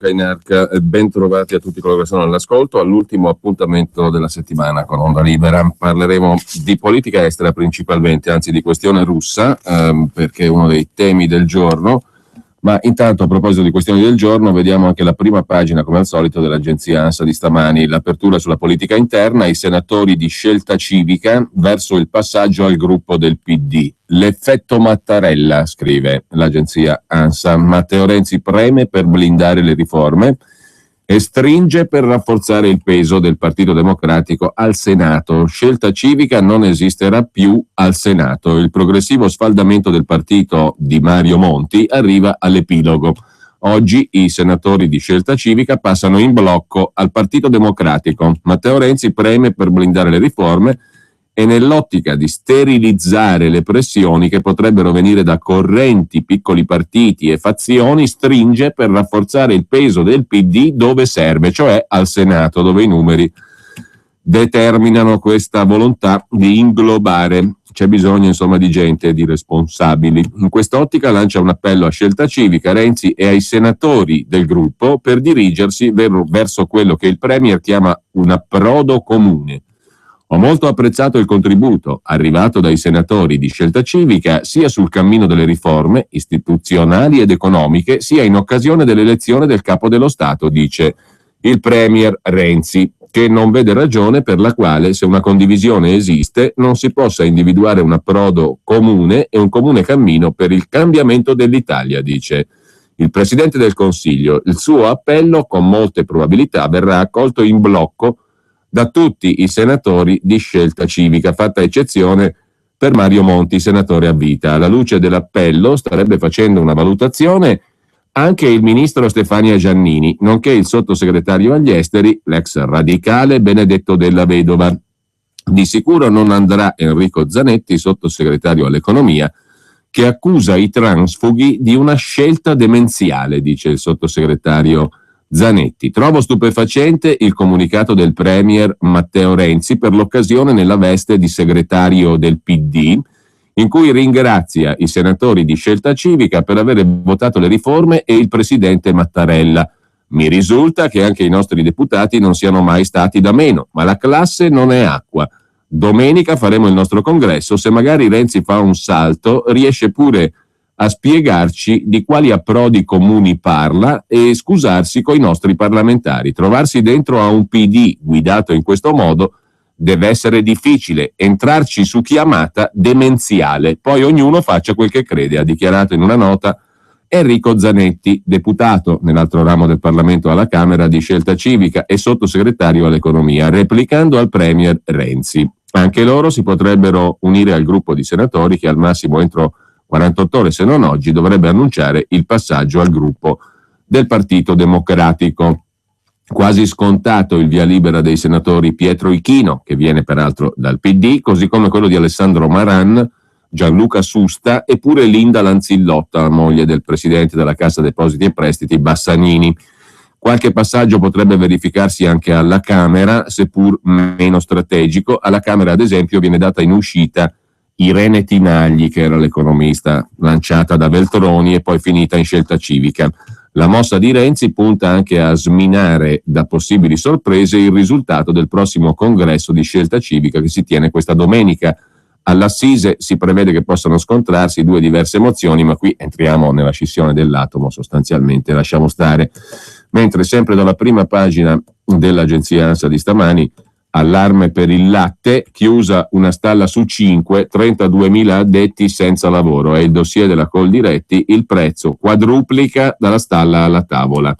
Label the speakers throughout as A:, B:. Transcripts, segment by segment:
A: Cainarca, ben trovati a tutti coloro che sono all'ascolto all'ultimo appuntamento della settimana con Onda Libera. Parleremo di politica estera principalmente, anzi di questione russa, perché è uno dei temi del giorno. Ma intanto, a proposito di questioni del giorno, vediamo anche la prima pagina, come al solito, dell'agenzia ANSA di stamani. L'apertura sulla politica interna, i senatori di Scelta Civica verso il passaggio al gruppo del PD. L'effetto Mattarella, scrive l'agenzia ANSA. Matteo Renzi preme per blindare le riforme e stringe per rafforzare il peso del Partito Democratico al Senato. Scelta Civica non esisterà più al Senato. Il progressivo sfaldamento del partito di Mario Monti arriva all'epilogo. Oggi i senatori di Scelta Civica passano in blocco al Partito Democratico. Matteo Renzi preme per blindare le riforme e nell'ottica di sterilizzare le pressioni che potrebbero venire da correnti, piccoli partiti e fazioni, stringe per rafforzare il peso del PD dove serve, cioè al Senato, dove i numeri determinano questa volontà di inglobare. C'è bisogno, insomma, di gente, di responsabili. In quest'ottica lancia un appello a Scelta Civica, Renzi e ai senatori del gruppo per dirigersi verso quello che il Premier chiama un approdo comune. Ho molto apprezzato il contributo arrivato dai senatori di Scelta Civica sia sul cammino delle riforme istituzionali ed economiche, sia in occasione dell'elezione del capo dello Stato, dice il Premier Renzi, che non vede ragione per la quale, se una condivisione esiste, non si possa individuare un approdo comune e un comune cammino per il cambiamento dell'Italia, dice il Presidente del Consiglio. Il suo appello, con molte probabilità, verrà accolto in blocco da tutti i senatori di Scelta Civica, fatta eccezione per Mario Monti, senatore a vita. Alla luce dell'appello starebbe facendo una valutazione anche il ministro Stefania Giannini, nonché il sottosegretario agli esteri, l'ex radicale Benedetto Della Vedova. Di sicuro non andrà Enrico Zanetti, sottosegretario all'economia, che accusa i transfughi di una scelta demenziale, dice il sottosegretario Zanetti. Trovo stupefacente il comunicato del Premier Matteo Renzi per l'occasione nella veste di segretario del PD, in cui ringrazia i senatori di Scelta Civica per aver votato le riforme e il presidente Mattarella. Mi risulta che anche i nostri deputati non siano mai stati da meno, ma la classe non è acqua. Domenica faremo il nostro congresso, se magari Renzi fa un salto, riesce pure a spiegarci di quali approdi comuni parla e scusarsi coi nostri parlamentari. Trovarsi dentro a un PD guidato in questo modo deve essere difficile, entrarci su chiamata demenziale, poi ognuno faccia quel che crede, ha dichiarato in una nota Enrico Zanetti, deputato nell'altro ramo del Parlamento alla Camera di Scelta Civica e sottosegretario all'economia, replicando al Premier Renzi. Anche loro si potrebbero unire al gruppo di senatori che al massimo entro 48 ore, se non oggi, dovrebbe annunciare il passaggio al gruppo del Partito Democratico. Quasi scontato il via libera dei senatori Pietro Ichino, che viene peraltro dal PD, così come quello di Alessandro Maran, Gianluca Susta e pure Linda Lanzillotta, la moglie del presidente della Cassa Depositi e Prestiti Bassanini. Qualche passaggio potrebbe verificarsi anche alla Camera, seppur meno strategico. Alla Camera, ad esempio, viene data in uscita Irene Tinagli, che era l'economista lanciata da Veltroni e poi finita in Scelta Civica. La mossa di Renzi punta anche a sminare da possibili sorprese il risultato del prossimo congresso di Scelta Civica che si tiene questa domenica. All'Assise si prevede che possano scontrarsi due diverse mozioni, ma qui entriamo nella scissione dell'atomo, sostanzialmente, lasciamo stare. Mentre sempre dalla prima pagina dell'agenzia ANSA di stamani, allarme per il latte, chiusa una stalla su 5, 32.000 addetti senza lavoro. È il dossier della Coldiretti, il prezzo quadruplica dalla stalla alla tavola.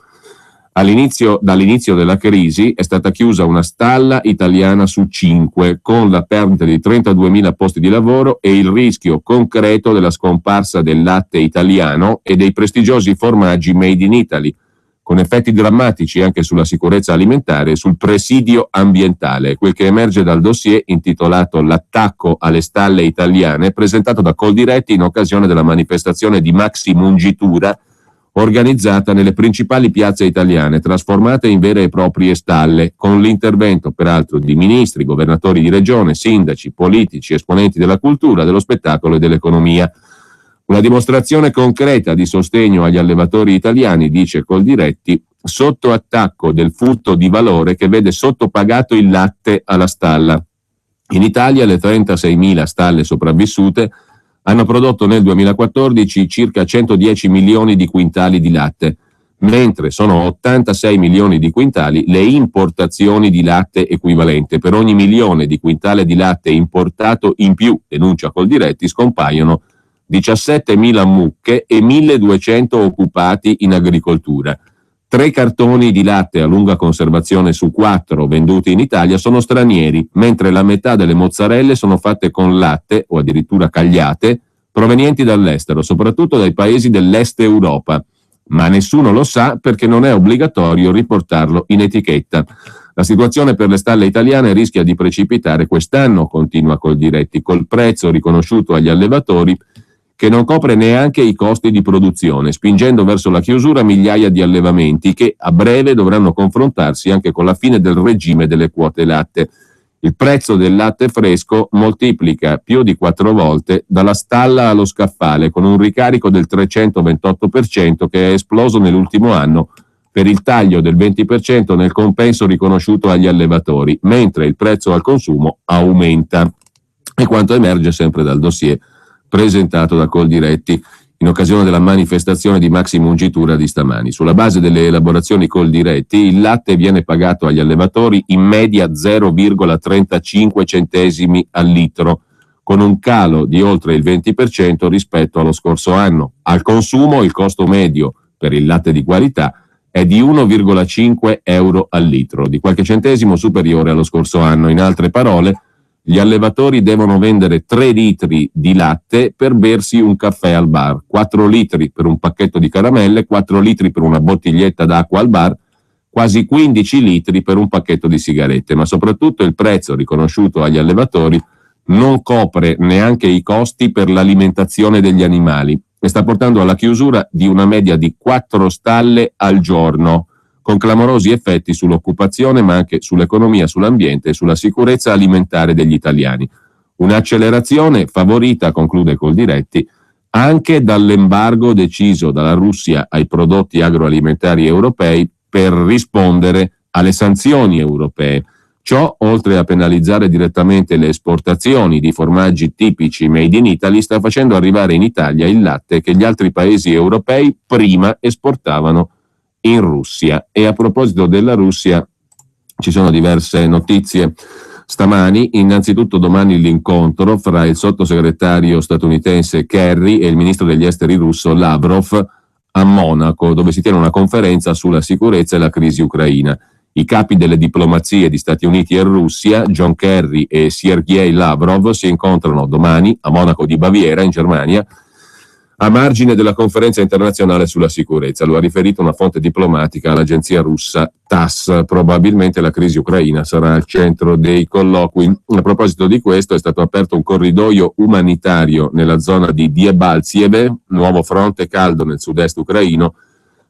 A: Dall'inizio della crisi è stata chiusa una stalla italiana su 5, con la perdita di 32.000 posti di lavoro e il rischio concreto della scomparsa del latte italiano e dei prestigiosi formaggi made in Italy, con effetti drammatici anche sulla sicurezza alimentare e sul presidio ambientale. Quel che emerge dal dossier intitolato L'attacco alle stalle italiane, presentato da Coldiretti in occasione della manifestazione di Maxi Mungitura organizzata nelle principali piazze italiane, trasformate in vere e proprie stalle, con l'intervento peraltro di ministri, governatori di regione, sindaci, politici, esponenti della cultura, dello spettacolo e dell'economia. Una dimostrazione concreta di sostegno agli allevatori italiani, dice Coldiretti, sotto attacco del furto di valore che vede sottopagato il latte alla stalla. In Italia le 36.000 stalle sopravvissute hanno prodotto nel 2014 circa 110 milioni di quintali di latte, mentre sono 86 milioni di quintali le importazioni di latte equivalente. Per ogni milione di quintale di latte importato in più, denuncia Coldiretti, scompaiono 17.000 mucche e 1.200 occupati in agricoltura. 3 cartoni di latte a lunga conservazione su 4 venduti in Italia sono stranieri, mentre la metà delle mozzarelle sono fatte con latte, o addirittura cagliate, provenienti dall'estero, soprattutto dai paesi dell'est Europa. Ma nessuno lo sa perché non è obbligatorio riportarlo in etichetta. La situazione per le stalle italiane rischia di precipitare quest'anno, continua Coldiretti, col prezzo riconosciuto agli allevatori che non copre neanche i costi di produzione, spingendo verso la chiusura migliaia di allevamenti che a breve dovranno confrontarsi anche con la fine del regime delle quote latte. Il prezzo del latte fresco moltiplica più di 4 volte dalla stalla allo scaffale, con un ricarico del 328% che è esploso nell'ultimo anno per il taglio del 20% nel compenso riconosciuto agli allevatori, mentre il prezzo al consumo aumenta. E quanto emerge sempre dal dossier presentato da Coldiretti in occasione della manifestazione di Maxima Ungitura di stamani. Sulla base delle elaborazioni Coldiretti, il latte viene pagato agli allevatori in media 0,35 centesimi al litro, con un calo di oltre il 20% rispetto allo scorso anno. Al consumo il costo medio per il latte di qualità è di 1,5 euro al litro, di qualche centesimo superiore allo scorso anno. In altre parole, gli allevatori devono vendere 3 litri di latte per bersi un caffè al bar, 4 litri per un pacchetto di caramelle, 4 litri per una bottiglietta d'acqua al bar, quasi 15 litri per un pacchetto di sigarette. Ma soprattutto il prezzo riconosciuto agli allevatori non copre neanche i costi per l'alimentazione degli animali e sta portando alla chiusura di una media di 4 stalle al giorno, con clamorosi effetti sull'occupazione, ma anche sull'economia, sull'ambiente e sulla sicurezza alimentare degli italiani. Un'accelerazione favorita, conclude Coldiretti, anche dall'embargo deciso dalla Russia ai prodotti agroalimentari europei per rispondere alle sanzioni europee. Ciò, oltre a penalizzare direttamente le esportazioni di formaggi tipici made in Italy, sta facendo arrivare in Italia il latte che gli altri paesi europei prima esportavano in Russia. E a proposito della Russia ci sono diverse notizie stamani. Innanzitutto domani l'incontro fra il sottosegretario statunitense Kerry e il ministro degli esteri russo Lavrov a Monaco, dove si tiene una conferenza sulla sicurezza e la crisi ucraina. I capi delle diplomazie di Stati Uniti e Russia, John Kerry e Sergei Lavrov, si incontrano domani a Monaco di Baviera, in Germania, a margine della conferenza internazionale sulla sicurezza. Lo ha riferito una fonte diplomatica all'agenzia russa TASS. Probabilmente la crisi ucraina sarà al centro dei colloqui. A proposito di questo, è stato aperto un corridoio umanitario nella zona di Debaltseve, nuovo fronte caldo nel sud-est ucraino,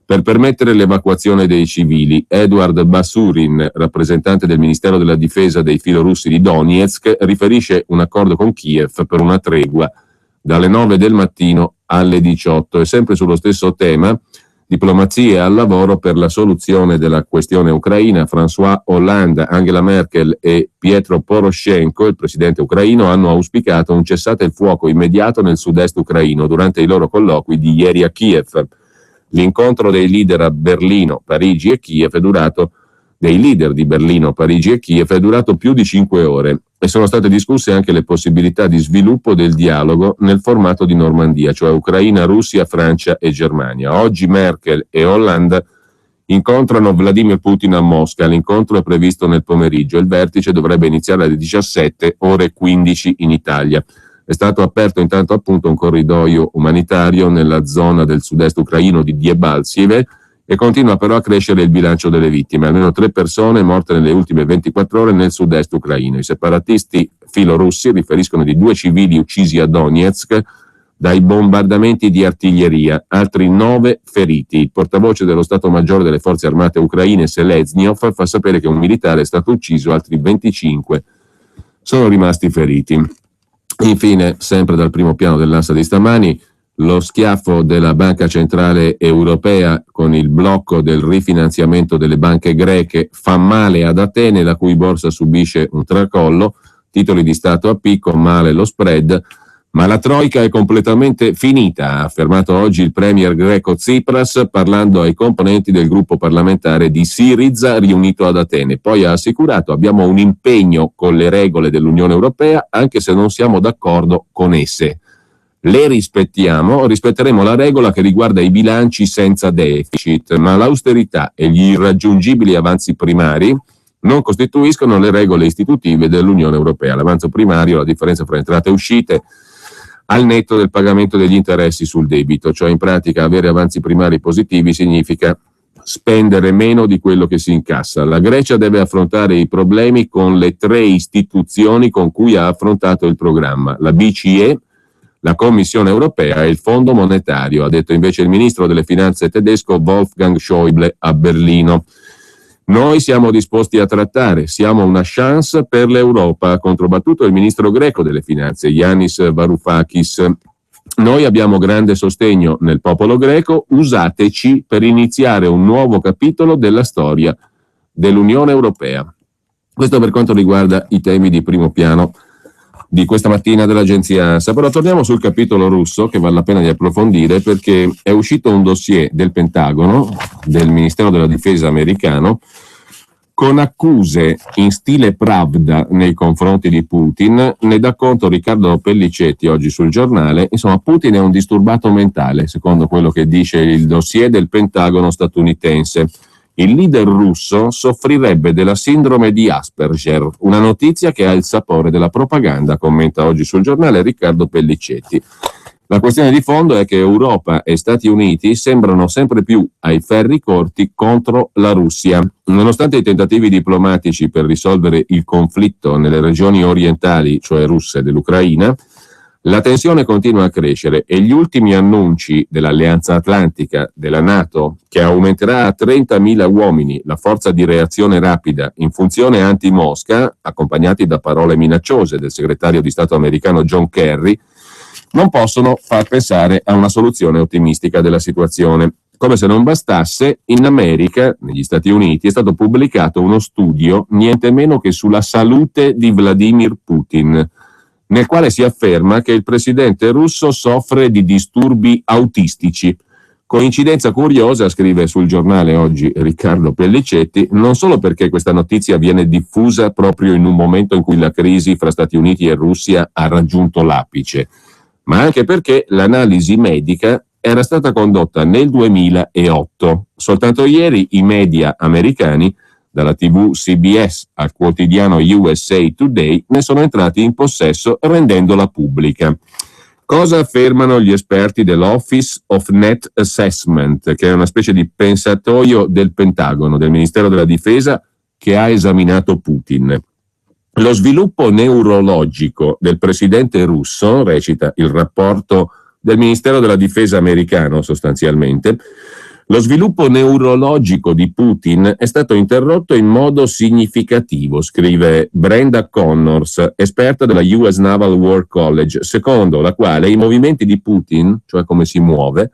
A: per permettere l'evacuazione dei civili. Eduard Basurin, rappresentante del Ministero della Difesa dei filorussi di Donetsk, riferisce un accordo con Kiev per una tregua dalle 9 del mattino alle 18. E sempre sullo stesso tema, diplomazie al lavoro per la soluzione della questione ucraina, François Hollande, Angela Merkel e Pietro Poroshenko, il presidente ucraino, hanno auspicato un cessate il fuoco immediato nel sud-est ucraino durante i loro colloqui di ieri a Kiev. L'incontro dei leader a Berlino, Parigi e Kiev è durato più di 5 ore e sono state discusse anche le possibilità di sviluppo del dialogo nel formato di Normandia, cioè Ucraina, Russia, Francia e Germania. Oggi Merkel e Hollande incontrano Vladimir Putin a Mosca. L'incontro è previsto nel pomeriggio. Il vertice dovrebbe iniziare alle 17 ore 15 in Italia. È stato aperto intanto appunto un corridoio umanitario nella zona del sud-est ucraino di Debaltseve e continua però a crescere il bilancio delle vittime. Almeno 3 persone morte nelle ultime 24 ore nel sud-est ucraino. I separatisti filorussi riferiscono di 2 civili uccisi a Donetsk dai bombardamenti di artiglieria, altri 9 feriti. Il portavoce dello Stato Maggiore delle Forze Armate Ucraine, Seleznyov, fa sapere che un militare è stato ucciso, altri 25 sono rimasti feriti. Infine, sempre dal primo piano dell'ANSA di stamani, lo schiaffo della Banca Centrale Europea con il blocco del rifinanziamento delle banche greche fa male ad Atene, la cui borsa subisce un tracollo, titoli di Stato a picco, male lo spread, ma la troica è completamente finita, ha affermato oggi il premier greco Tsipras parlando ai componenti del gruppo parlamentare di Syriza riunito ad Atene. Poi ha assicurato: abbiamo un impegno con le regole dell'Unione Europea anche se non siamo d'accordo con esse. Le rispetteremo la regola che riguarda i bilanci senza deficit, ma l'austerità e gli irraggiungibili avanzi primari non costituiscono le regole istitutive dell'Unione Europea. L'avanzo primario è la differenza fra entrate e uscite al netto del pagamento degli interessi sul debito, cioè in pratica avere avanzi primari positivi significa spendere meno di quello che si incassa. La Grecia deve affrontare i problemi con le 3 istituzioni con cui ha affrontato il programma: la BCE, la Commissione Europea e il Fondo Monetario, ha detto invece il ministro delle finanze tedesco Wolfgang Schäuble a Berlino. Noi siamo disposti a trattare, siamo una chance per l'Europa, ha controbattuto il ministro greco delle finanze Yanis Varoufakis. Noi abbiamo grande sostegno nel popolo greco, usateci per iniziare un nuovo capitolo della storia dell'Unione Europea. Questo per quanto riguarda i temi di primo piano di questa mattina dell'agenzia ANSA. Però torniamo sul capitolo russo, che vale la pena di approfondire, perché è uscito un dossier del Pentagono, del Ministero della Difesa americano, con accuse in stile Pravda nei confronti di Putin. Ne dà conto Riccardo Pellicetti oggi sul Giornale. Insomma, Putin è un disturbato mentale, secondo quello che dice il dossier del Pentagono statunitense. Il leader russo soffrirebbe della sindrome di Asperger, una notizia che ha il sapore della propaganda, commenta oggi sul Giornale Riccardo Pellicetti. La questione di fondo è che Europa e Stati Uniti sembrano sempre più ai ferri corti contro la Russia. Nonostante i tentativi diplomatici per risolvere il conflitto nelle regioni orientali, cioè russe, dell'Ucraina, la tensione continua a crescere e gli ultimi annunci dell'Alleanza Atlantica, della NATO, che aumenterà a 30.000 uomini la forza di reazione rapida in funzione anti-Mosca, accompagnati da parole minacciose del segretario di Stato americano John Kerry, non possono far pensare a una soluzione ottimistica della situazione. Come se non bastasse, in America, negli Stati Uniti, è stato pubblicato uno studio niente meno che sulla salute di Vladimir Putin, nel quale si afferma che il presidente russo soffre di disturbi autistici. Coincidenza curiosa, scrive sul Giornale oggi Riccardo Pellicetti, non solo perché questa notizia viene diffusa proprio in un momento in cui la crisi fra Stati Uniti e Russia ha raggiunto l'apice, ma anche perché l'analisi medica era stata condotta nel 2008. Soltanto ieri i media americani, dalla TV CBS al quotidiano USA Today, ne sono entrati in possesso rendendola pubblica. Cosa affermano gli esperti dell'Office of Net Assessment, che è una specie di pensatoio del Pentagono, del Ministero della Difesa, che ha esaminato Putin? Lo sviluppo neurologico del presidente russo, recita il rapporto del Ministero della Difesa americano sostanzialmente, lo sviluppo neurologico di Putin è stato interrotto in modo significativo, scrive Brenda Connors, esperta della US Naval War College, secondo la quale i movimenti di Putin, cioè come si muove,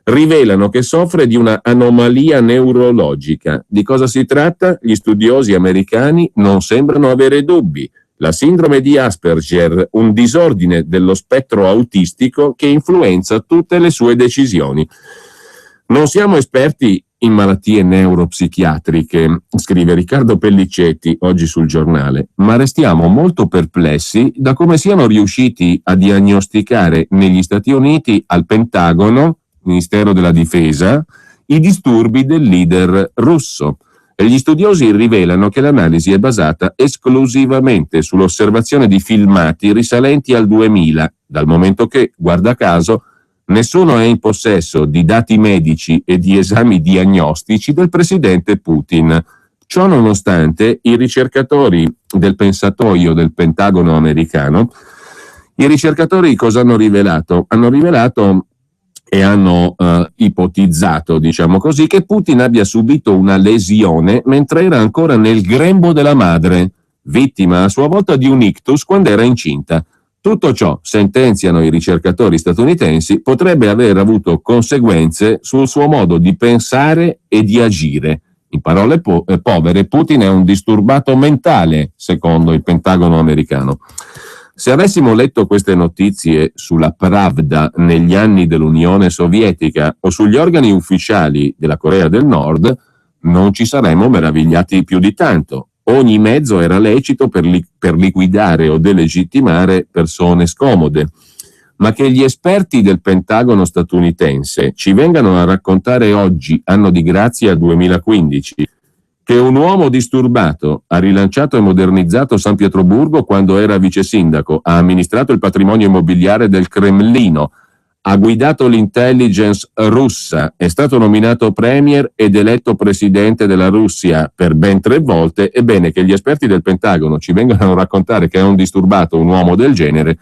A: rivelano che soffre di una anomalia neurologica. Di cosa si tratta? Gli studiosi americani non sembrano avere dubbi. La sindrome di Asperger, un disordine dello spettro autistico che influenza tutte le sue decisioni. Non siamo esperti in malattie neuropsichiatriche, scrive Riccardo Pellicetti oggi sul Giornale, ma restiamo molto perplessi da come siano riusciti a diagnosticare negli Stati Uniti, al Pentagono, Ministero della Difesa, i disturbi del leader russo. E gli studiosi rivelano che l'analisi è basata esclusivamente sull'osservazione di filmati risalenti al 2000, dal momento che, guarda caso, nessuno è in possesso di dati medici e di esami diagnostici del presidente Putin. Ciò nonostante, i ricercatori del pensatoio del Pentagono americano, i ricercatori cosa hanno rivelato? Hanno rivelato e hanno ipotizzato, diciamo così, che Putin abbia subito una lesione mentre era ancora nel grembo della madre, vittima a sua volta di un ictus quando era incinta. Tutto ciò, sentenziano i ricercatori statunitensi, potrebbe aver avuto conseguenze sul suo modo di pensare e di agire. In parole povere, Putin è un disturbato mentale, secondo il Pentagono americano. Se avessimo letto queste notizie sulla Pravda negli anni dell'Unione Sovietica o sugli organi ufficiali della Corea del Nord, non ci saremmo meravigliati più di tanto. Ogni mezzo era lecito per liquidare o delegittimare persone scomode. Ma che gli esperti del Pentagono statunitense ci vengano a raccontare oggi, anno di grazia 2015, che un uomo disturbato ha rilanciato e modernizzato San Pietroburgo quando era vice sindaco, ha amministrato il patrimonio immobiliare del Cremlino, ha guidato l'intelligence russa, è stato nominato premier ed eletto presidente della Russia per ben 3 volte, ebbene che gli esperti del Pentagono ci vengano a raccontare che è un disturbato un uomo del genere,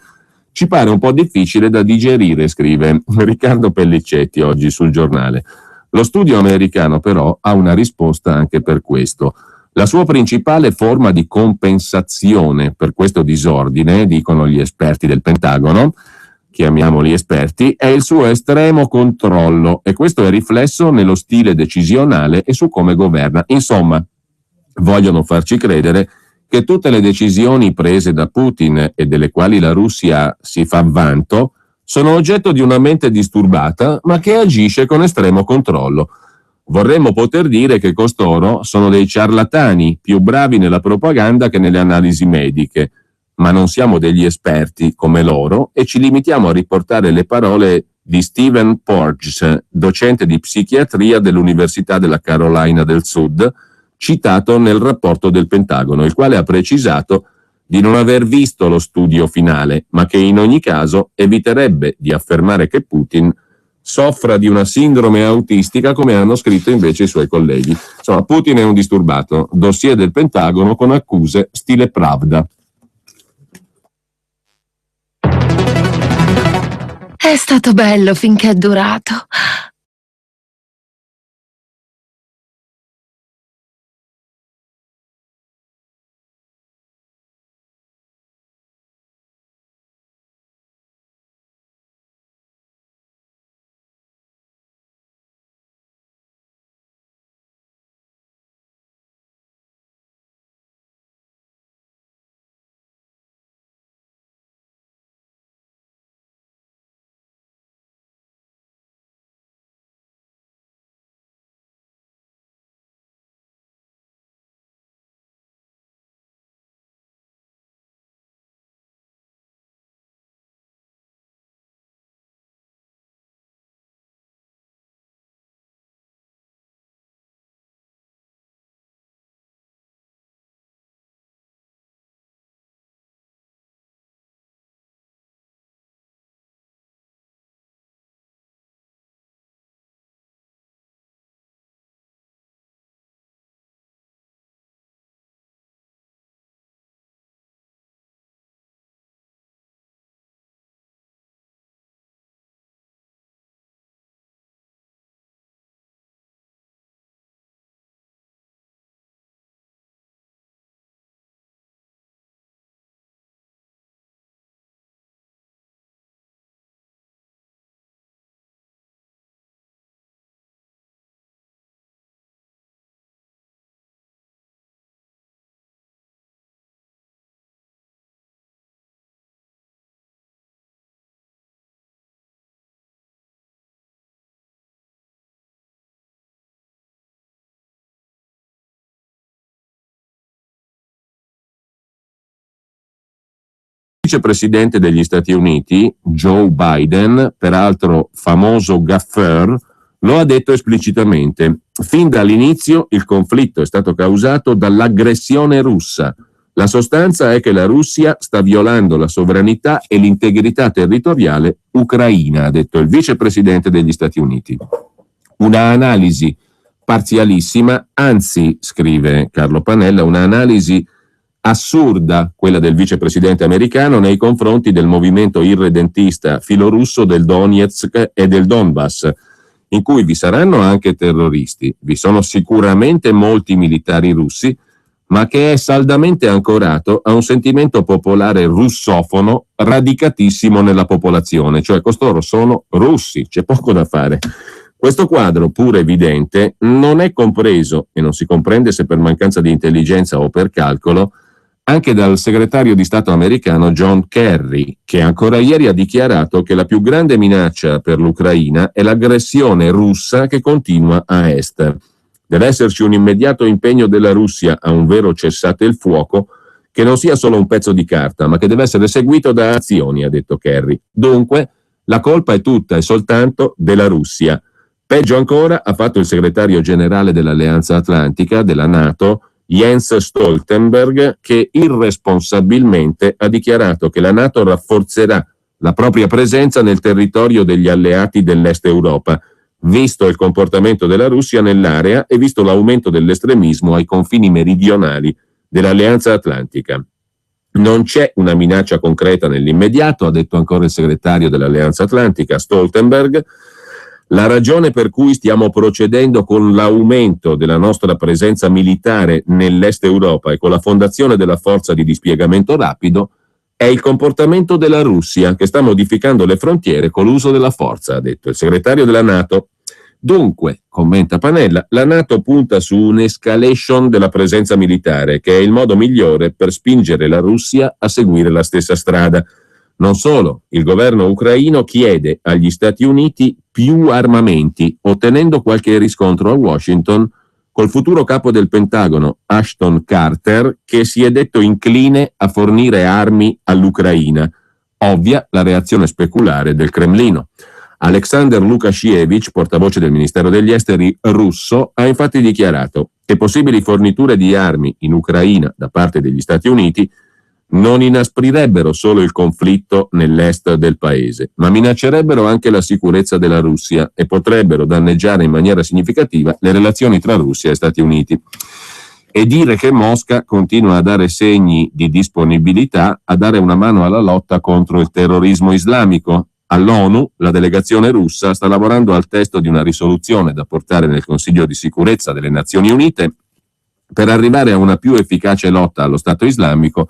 A: ci pare un po' difficile da digerire, scrive Riccardo Pellicetti oggi sul Giornale. Lo studio americano però ha una risposta anche per questo. La sua principale forma di compensazione per questo disordine, dicono gli esperti del Pentagono, chiamiamoli esperti, è il suo estremo controllo, e questo è riflesso nello stile decisionale e su come governa. Insomma, vogliono farci credere che tutte le decisioni prese da Putin e delle quali la Russia si fa vanto sono oggetto di una mente disturbata, ma che agisce con estremo controllo. Vorremmo poter dire che costoro sono dei ciarlatani, più bravi nella propaganda che nelle analisi mediche, ma non siamo degli esperti come loro e ci limitiamo a riportare le parole di Stephen Porges, docente di psichiatria dell'Università della Carolina del Sud, citato nel rapporto del Pentagono, il quale ha precisato di non aver visto lo studio finale, ma che in ogni caso eviterebbe di affermare che Putin soffra di una sindrome autistica, come hanno scritto invece i suoi colleghi. Insomma, Putin è un disturbato, dossier del Pentagono con accuse stile Pravda.
B: È stato bello finché è durato.
A: Vicepresidente degli Stati Uniti, Joe Biden, peraltro famoso gaffeur, lo ha detto esplicitamente. Fin dall'inizio il conflitto è stato causato dall'aggressione russa. La sostanza è che la Russia sta violando la sovranità e l'integrità territoriale ucraina, ha detto il vicepresidente degli Stati Uniti. Una analisi parzialissima, anzi, scrive Carlo Panella, una analisi assurda, quella del vicepresidente americano nei confronti del movimento irredentista filorusso del Donetsk e del Donbass, in cui vi saranno anche terroristi, vi sono sicuramente molti militari russi, ma che è saldamente ancorato a un sentimento popolare russofono radicatissimo nella popolazione, cioè costoro sono russi, c'è poco da fare. Questo quadro, pur evidente, non è compreso, e non si comprende se per mancanza di intelligenza o per calcolo, anche dal segretario di Stato americano John Kerry, che ancora ieri ha dichiarato che la più grande minaccia per l'Ucraina è l'aggressione russa che continua a est. Deve esserci un immediato impegno della Russia a un vero cessate il fuoco, che non sia solo un pezzo di carta, ma che deve essere seguito da azioni, ha detto Kerry. Dunque, la colpa è tutta e soltanto della Russia. Peggio ancora ha fatto il segretario generale dell'Alleanza Atlantica, della NATO, Jens Stoltenberg, che irresponsabilmente ha dichiarato che la NATO rafforzerà la propria presenza nel territorio degli alleati dell'Est Europa, visto il comportamento della Russia nell'area e visto l'aumento dell'estremismo ai confini meridionali dell'Alleanza Atlantica. Non c'è una minaccia concreta nell'immediato, ha detto ancora il segretario dell'Alleanza Atlantica, Stoltenberg. La ragione per cui stiamo procedendo con l'aumento della nostra presenza militare nell'Est Europa e con la fondazione della forza di dispiegamento rapido è il comportamento della Russia, che sta modificando le frontiere con l'uso della forza, ha detto il segretario della NATO. Dunque, commenta Panella, la NATO punta su un'escalation della presenza militare, che è il modo migliore per spingere la Russia a seguire la stessa strada. Non solo, il governo ucraino chiede agli Stati Uniti più armamenti, ottenendo qualche riscontro a Washington col futuro capo del Pentagono, Ashton Carter, che si è detto incline a fornire armi all'Ucraina. Ovvia la reazione speculare del Cremlino. Alexander Lukashevich, portavoce del Ministero degli Esteri russo, ha infatti dichiarato che possibili forniture di armi in Ucraina da parte degli Stati Uniti non inasprirebbero solo il conflitto nell'est del paese, ma minaccerebbero anche la sicurezza della Russia e potrebbero danneggiare in maniera significativa le relazioni tra Russia e Stati Uniti. E dire che Mosca continua a dare segni di disponibilità a dare una mano alla lotta contro il terrorismo islamico. All'ONU la delegazione russa sta lavorando al testo di una risoluzione da portare nel Consiglio di sicurezza delle Nazioni Unite per arrivare a una più efficace lotta allo Stato islamico,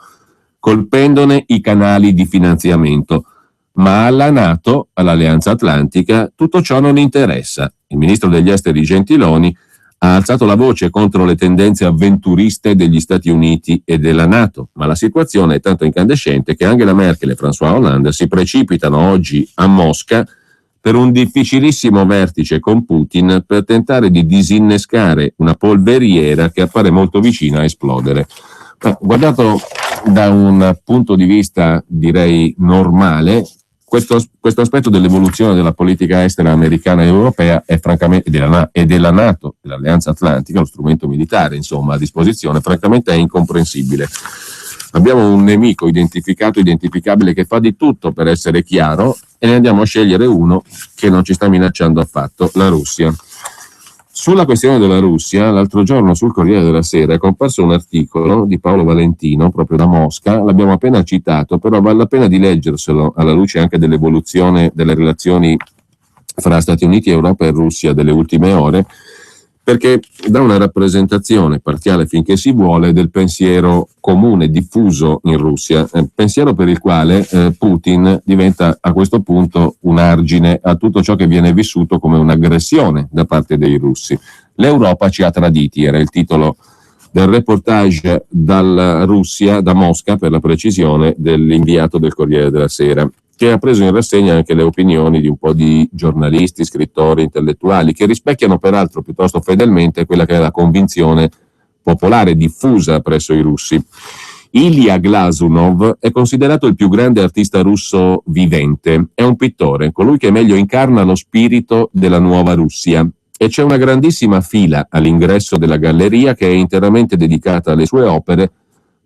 A: colpendone i canali di finanziamento. Ma alla NATO, all'Alleanza Atlantica, tutto ciò non interessa. Il ministro degli Esteri Gentiloni ha alzato la voce contro le tendenze avventuriste degli Stati Uniti e della NATO, ma la situazione è tanto incandescente che Angela Merkel e François Hollande si precipitano oggi a Mosca per un difficilissimo vertice con Putin per tentare di disinnescare una polveriera che appare molto vicina a esplodere. Guardato da un punto di vista, direi, normale, questo aspetto dell'evoluzione della politica estera americana e europea è francamente, e della NATO, dell'Alleanza Atlantica, lo strumento militare, insomma, a disposizione, francamente è incomprensibile. Abbiamo un nemico identificabile, che fa di tutto per essere chiaro, e ne andiamo a scegliere uno che non ci sta minacciando affatto, la Russia. Sulla questione della Russia, l'altro giorno sul Corriere della Sera è comparso un articolo di Paolo Valentino, proprio da Mosca, l'abbiamo appena citato, però vale la pena di leggerselo alla luce anche dell'evoluzione delle relazioni fra Stati Uniti, Europa e Russia delle ultime ore, perché dà una rappresentazione parziale finché si vuole del pensiero comune diffuso in Russia, pensiero per il quale Putin diventa a questo punto un argine a tutto ciò che viene vissuto come un'aggressione da parte dei russi. L'Europa ci ha traditi, era il titolo del reportage dalla Russia, da Mosca per la precisione, dell'inviato del Corriere della Sera, che ha preso in rassegna anche le opinioni di un po' di giornalisti, scrittori, intellettuali, che rispecchiano peraltro piuttosto fedelmente quella che è la convinzione popolare diffusa presso i russi. Ilya Glazunov è considerato il più grande artista russo vivente, è un pittore, colui che meglio incarna lo spirito della nuova Russia, e c'è una grandissima fila all'ingresso della galleria che è interamente dedicata alle sue opere,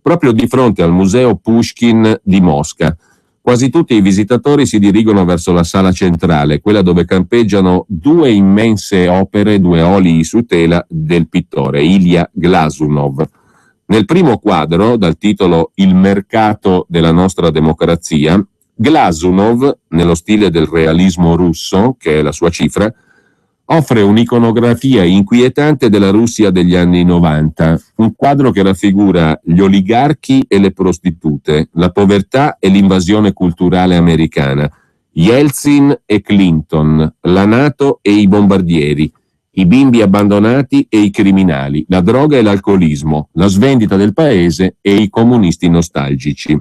A: proprio di fronte al museo Pushkin di Mosca. Quasi tutti i visitatori si dirigono verso la sala centrale, quella dove campeggiano due immense opere, due olii su tela del pittore Ilya Glazunov. Nel primo quadro, dal titolo Il mercato della nostra democrazia, Glazunov, nello stile del realismo russo, che è la sua cifra, offre un'iconografia inquietante della Russia degli anni 90, un quadro che raffigura gli oligarchi e le prostitute, la povertà e l'invasione culturale americana, Yeltsin e Clinton, la NATO e i bombardieri, i bimbi abbandonati e i criminali, la droga e l'alcolismo, la svendita del paese e i comunisti nostalgici.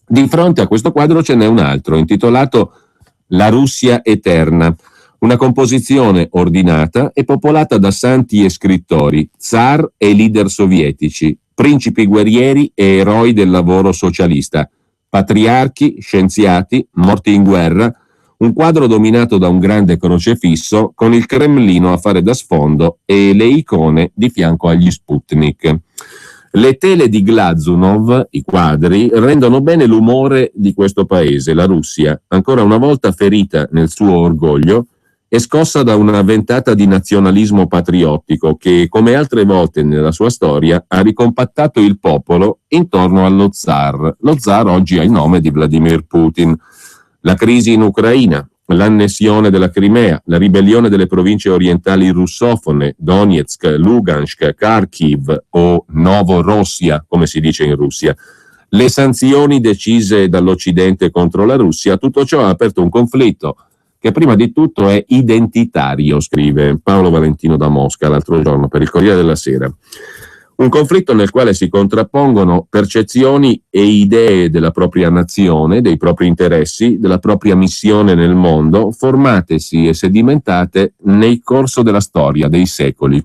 A: Di fronte a questo quadro ce n'è un altro, intitolato La Russia eterna, una composizione ordinata e popolata da santi e scrittori, zar e leader sovietici, principi guerrieri e eroi del lavoro socialista, patriarchi, scienziati, morti in guerra, un quadro dominato da un grande crocefisso con il Cremlino a fare da sfondo e le icone di fianco agli Sputnik. Le tele di Glazunov, i quadri, rendono bene l'umore di questo paese, la Russia, ancora una volta ferita nel suo orgoglio e scossa da una ventata di nazionalismo patriottico che, come altre volte nella sua storia, ha ricompattato il popolo intorno allo zar. Lo zar oggi ha il nome di Vladimir Putin. La crisi in Ucraina, l'annessione della Crimea, la ribellione delle province orientali russofone, Donetsk, Lugansk, Kharkiv o Novorossia, come si dice in Russia, le sanzioni decise dall'Occidente contro la Russia, tutto ciò ha aperto un conflitto che prima di tutto è identitario, scrive Paolo Valentino da Mosca l'altro giorno per il Corriere della Sera. Un conflitto nel quale si contrappongono percezioni e idee della propria nazione, dei propri interessi, della propria missione nel mondo, formatesi e sedimentate nel corso della storia, dei secoli.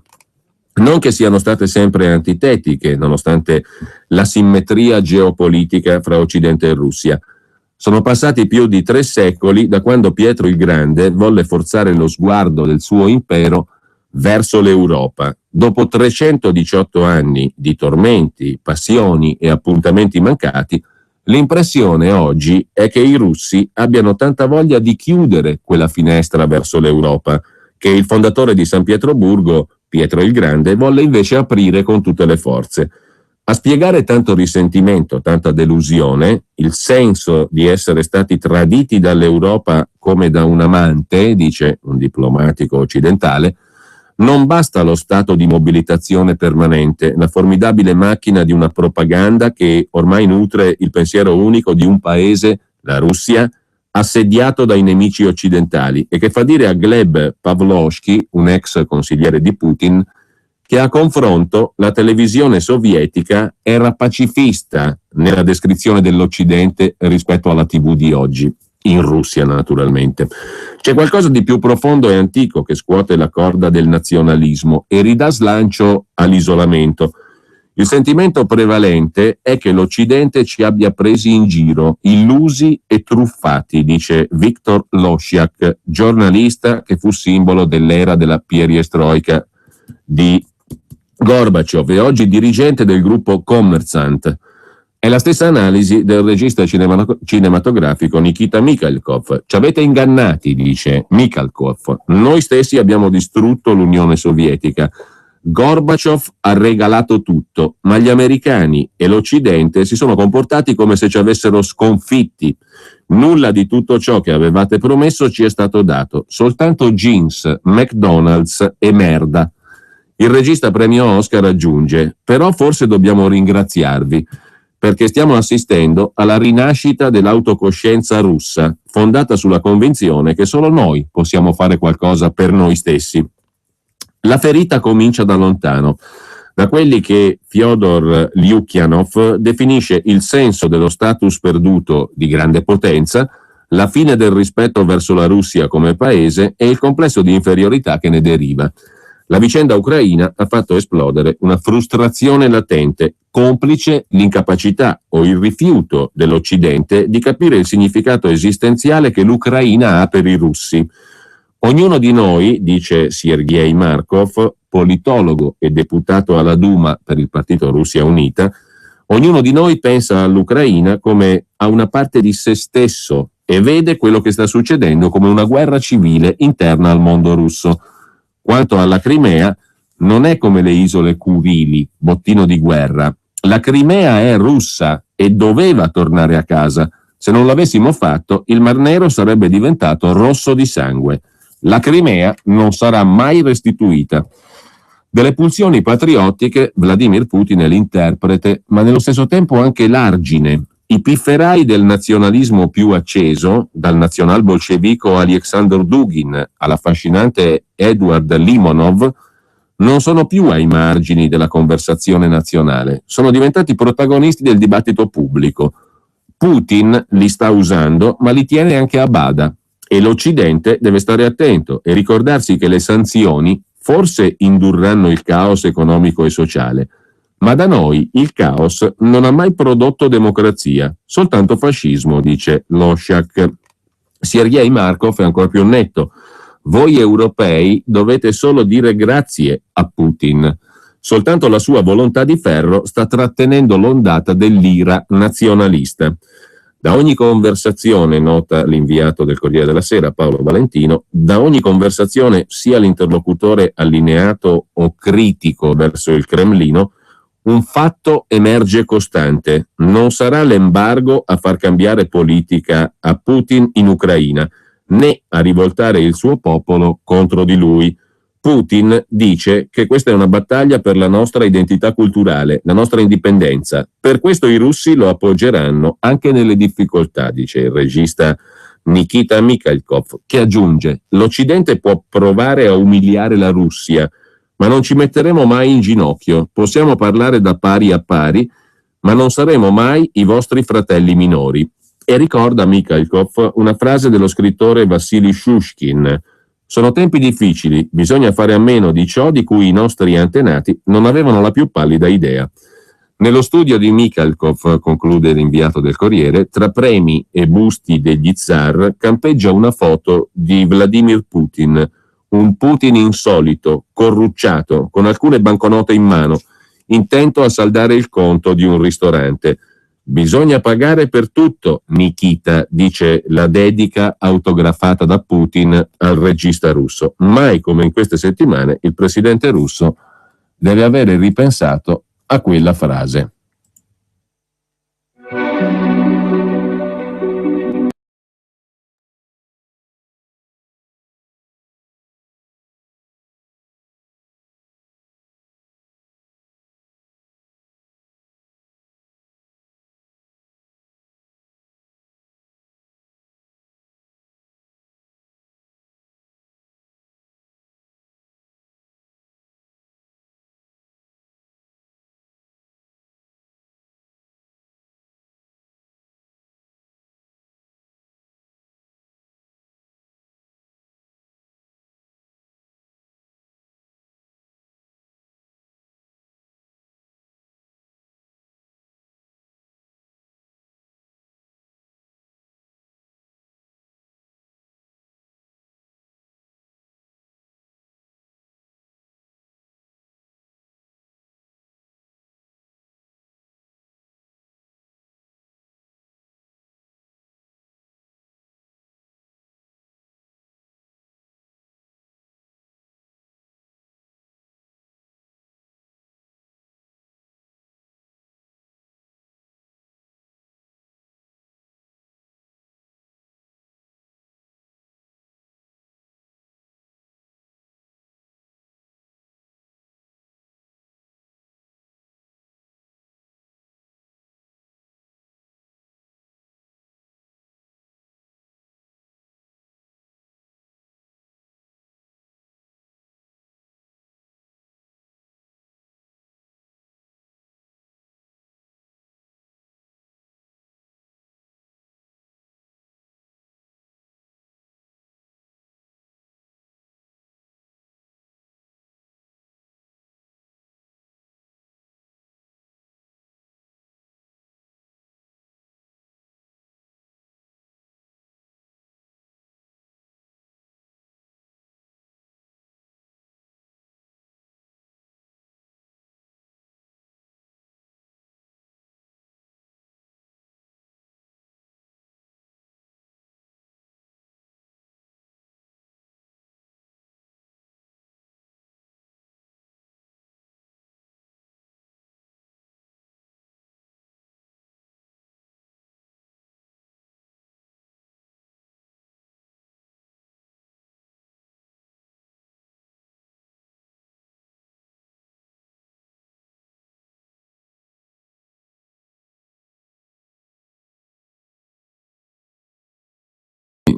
A: Non che siano state sempre antitetiche, nonostante la simmetria geopolitica fra Occidente e Russia. Sono passati più di 3 secoli da quando Pietro il Grande volle forzare lo sguardo del suo impero verso l'Europa. Dopo 318 anni di tormenti, passioni e appuntamenti mancati, l'impressione oggi è che i russi abbiano tanta voglia di chiudere quella finestra verso l'Europa, che il fondatore di San Pietroburgo, Pietro il Grande, volle invece aprire con tutte le forze. A spiegare tanto risentimento, tanta delusione, il senso di essere stati traditi dall'Europa come da un amante, dice un diplomatico occidentale, non basta lo stato di mobilitazione permanente, la formidabile macchina di una propaganda che ormai nutre il pensiero unico di un paese, la Russia, assediato dai nemici occidentali e che fa dire a Gleb Pavlovsky, un ex consigliere di Putin, che a confronto la televisione sovietica era pacifista nella descrizione dell'Occidente rispetto alla TV di oggi, in Russia naturalmente. C'è qualcosa di più profondo e antico che scuote la corda del nazionalismo e ridà slancio all'isolamento. Il sentimento prevalente è che l'Occidente ci abbia presi in giro, illusi e truffati, dice Viktor Losciak, giornalista che fu simbolo dell'era della perestroika di Gorbaciov e oggi dirigente del gruppo Kommersant. È la stessa analisi del regista cinematografico Nikita Mikhalkov. Ci avete ingannati, dice Mikhalkov. Noi stessi abbiamo distrutto l'Unione Sovietica. Gorbaciov ha regalato tutto, ma gli americani e l'Occidente si sono comportati come se ci avessero sconfitti. Nulla di tutto ciò che avevate promesso ci è stato dato, soltanto jeans, McDonald's e merda. Il regista premio Oscar aggiunge: però forse dobbiamo ringraziarvi, perché stiamo assistendo alla rinascita dell'autocoscienza russa, fondata sulla convinzione che solo noi possiamo fare qualcosa per noi stessi. La ferita comincia da lontano, da quelli che Fyodor Lyukyanov definisce il senso dello status perduto di grande potenza, la fine del rispetto verso la Russia come paese e il complesso di inferiorità che ne deriva. La vicenda ucraina ha fatto esplodere una frustrazione latente, complice l'incapacità o il rifiuto dell'Occidente di capire il significato esistenziale che l'Ucraina ha per i russi. Ognuno di noi, dice Sergei Markov, politologo e deputato alla Duma per il partito Russia Unita, ognuno di noi pensa all'Ucraina come a una parte di se stesso e vede quello che sta succedendo come una guerra civile interna al mondo russo. Quanto alla Crimea, non è come le isole Kurili, bottino di guerra. La Crimea è russa e doveva tornare a casa. Se non l'avessimo fatto, il Mar Nero sarebbe diventato rosso di sangue. La Crimea non sarà mai restituita. Delle pulsioni patriottiche Vladimir Putin è l'interprete, ma nello stesso tempo anche l'argine. I pifferai del nazionalismo più acceso, dal nazional-bolscevico Alexander Dugin all'affascinante Edward Limonov, non sono più ai margini della conversazione nazionale, sono diventati protagonisti del dibattito pubblico. Putin li sta usando, ma li tiene anche a bada e l'Occidente deve stare attento e ricordarsi che le sanzioni forse indurranno il caos economico e sociale, ma da noi il caos non ha mai prodotto democrazia, soltanto fascismo, dice Loshak. Sergei Markov è ancora più netto. Voi europei dovete solo dire grazie a Putin. Soltanto la sua volontà di ferro sta trattenendo l'ondata dell'ira nazionalista. Da ogni conversazione, nota l'inviato del Corriere della Sera, Paolo Valentino, da ogni conversazione, sia l'interlocutore allineato o critico verso il Cremlino, un fatto emerge costante: non sarà l'embargo a far cambiare politica a Putin in Ucraina, né a rivoltare il suo popolo contro di lui. Putin dice che questa è una battaglia per la nostra identità culturale, la nostra indipendenza. Per questo i russi lo appoggeranno anche nelle difficoltà, dice il regista Nikita Mikhalkov, che aggiunge: l'Occidente può provare a umiliare la Russia, ma non ci metteremo mai in ginocchio. Possiamo parlare da pari a pari, ma non saremo mai i vostri fratelli minori. E ricorda Mikhalkov una frase dello scrittore Vassili Shushkin: sono tempi difficili, bisogna fare a meno di ciò di cui i nostri antenati non avevano la più pallida idea. Nello studio di Mikhalkov, conclude l'inviato del Corriere, tra premi e busti degli zar campeggia una foto di Vladimir Putin, un Putin insolito, corrucciato, con alcune banconote in mano, intento a saldare il conto di un ristorante. Bisogna pagare per tutto, Nikita, dice la dedica autografata da Putin al regista russo. Mai come in queste settimane il presidente russo deve avere ripensato a quella frase.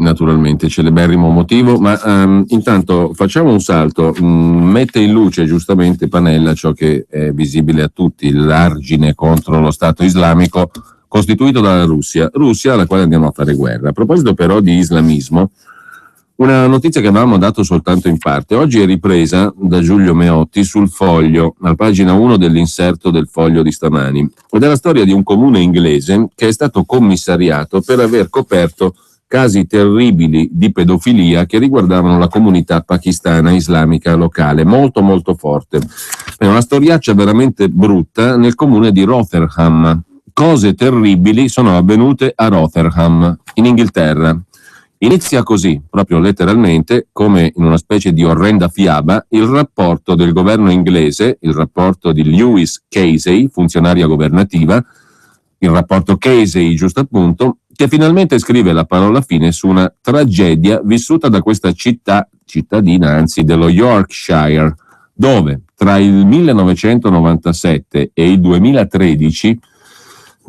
A: naturalmente, celeberrimo motivo, ma intanto facciamo un salto. Mette in luce giustamente Panella ciò che è visibile a tutti, l'argine contro lo Stato islamico costituito dalla Russia alla quale andiamo a fare guerra. A proposito però di islamismo, una notizia che avevamo dato soltanto in parte, oggi è ripresa da Giulio Meotti sul Foglio, alla pagina 1 dell'inserto del Foglio di stamani, ed è la storia di un comune inglese che è stato commissariato per aver coperto casi terribili di pedofilia che riguardavano la comunità pakistana islamica locale, molto molto forte. È una storiaccia veramente brutta nel comune di Rotherham. Cose terribili sono avvenute a Rotherham, in Inghilterra. Inizia così, proprio letteralmente, come in una specie di orrenda fiaba, il rapporto del governo inglese, il rapporto di Lewis Casey, funzionaria governativa, il rapporto Casey, giusto appunto, che finalmente scrive la parola fine su una tragedia vissuta da questa cittadina, anzi dello Yorkshire, dove tra il 1997 e il 2013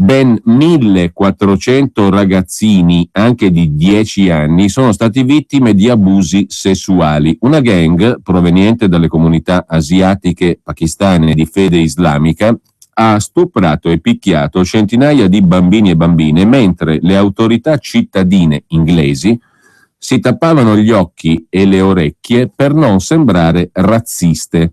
A: ben 1400 ragazzini, anche di 10 anni, sono stati vittime di abusi sessuali. Una gang proveniente dalle comunità asiatiche pakistane di fede islamica ha stuprato e picchiato centinaia di bambini e bambine, mentre le autorità cittadine inglesi si tappavano gli occhi e le orecchie per non sembrare razziste.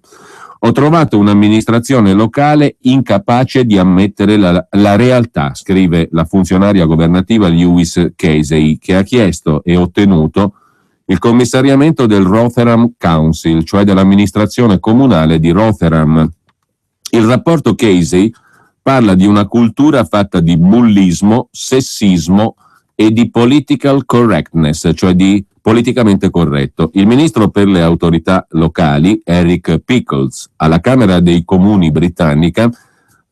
A: Ho trovato un'amministrazione locale incapace di ammettere la realtà, scrive la funzionaria governativa Lewis Casey, che ha chiesto e ottenuto il commissariamento del Rotherham Council, cioè dell'amministrazione comunale di Rotherham. Il rapporto Casey parla di una cultura fatta di bullismo, sessismo e di political correctness, cioè di politicamente corretto. Il ministro per le autorità locali, Eric Pickles, alla Camera dei Comuni britannica,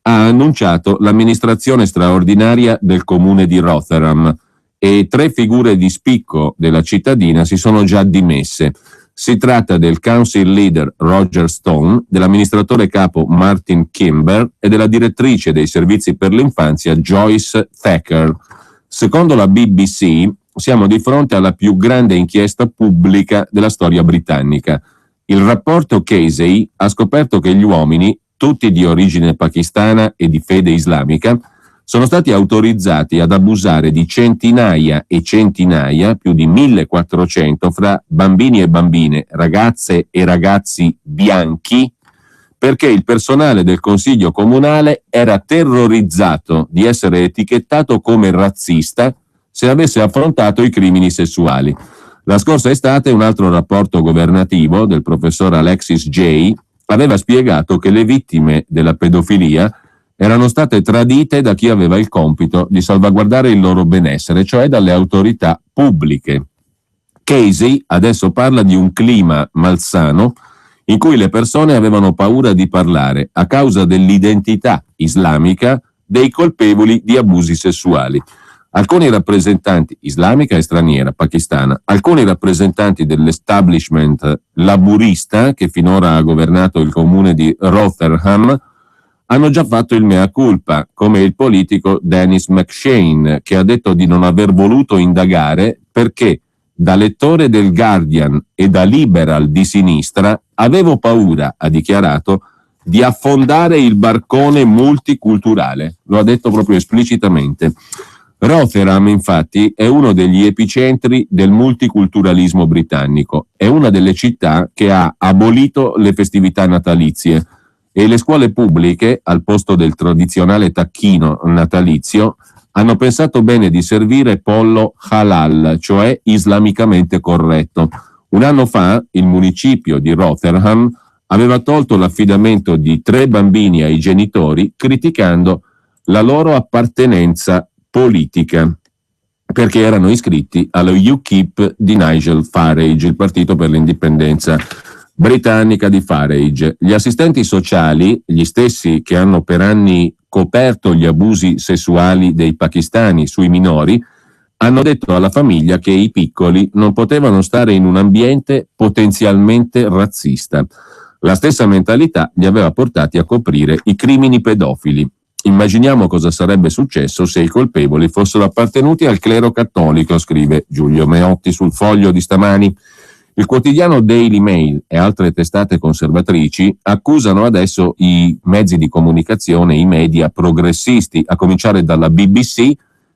A: ha annunciato l'amministrazione straordinaria del comune di Rotherham e 3 figure di spicco della cittadina si sono già dimesse. Si tratta del council leader Roger Stone, dell'amministratore capo Martin Kimber e della direttrice dei servizi per l'infanzia Joyce Thacker. Secondo la BBC, siamo di fronte alla più grande inchiesta pubblica della storia britannica. Il rapporto Casey ha scoperto che gli uomini, tutti di origine pakistana e di fede islamica, sono stati autorizzati ad abusare di centinaia e centinaia, più di 1400, fra bambini e bambine, ragazze e ragazzi bianchi, perché il personale del consiglio comunale era terrorizzato di essere etichettato come razzista se avesse affrontato i crimini sessuali. La scorsa estate un altro rapporto governativo del professor Alexis Jay aveva spiegato che le vittime della pedofilia erano state tradite da chi aveva il compito di salvaguardare il loro benessere, cioè dalle autorità pubbliche. Casey adesso parla di un clima malsano in cui le persone avevano paura di parlare a causa dell'identità islamica dei colpevoli di abusi sessuali. Alcuni rappresentanti, islamica e straniera, pakistana, alcuni rappresentanti dell'establishment laburista che finora ha governato il comune di Rotherham hanno già fatto il mea culpa, come il politico Dennis McShane, che ha detto di non aver voluto indagare perché, da lettore del Guardian e da liberal di sinistra, avevo paura, ha dichiarato, di affondare il barcone multiculturale. Lo ha detto proprio esplicitamente. Rotherham, infatti, è uno degli epicentri del multiculturalismo britannico. È una delle città che ha abolito le festività natalizie e le scuole pubbliche, al posto del tradizionale tacchino natalizio, hanno pensato bene di servire pollo halal, cioè islamicamente corretto. Un anno fa il municipio di Rotherham aveva tolto l'affidamento di 3 bambini ai genitori, criticando la loro appartenenza politica, perché erano iscritti allo UKIP di Nigel Farage, il partito per l'indipendenza britannica di Farage. Gli assistenti sociali, gli stessi che hanno per anni coperto gli abusi sessuali dei pakistani sui minori, hanno detto alla famiglia che i piccoli non potevano stare in un ambiente potenzialmente razzista. La stessa mentalità li aveva portati a coprire i crimini pedofili. Immaginiamo cosa sarebbe successo se i colpevoli fossero appartenuti al clero cattolico, scrive Giulio Meotti sul Foglio di stamani. Il quotidiano Daily Mail e altre testate conservatrici accusano adesso i mezzi di comunicazione, i media progressisti, a cominciare dalla BBC,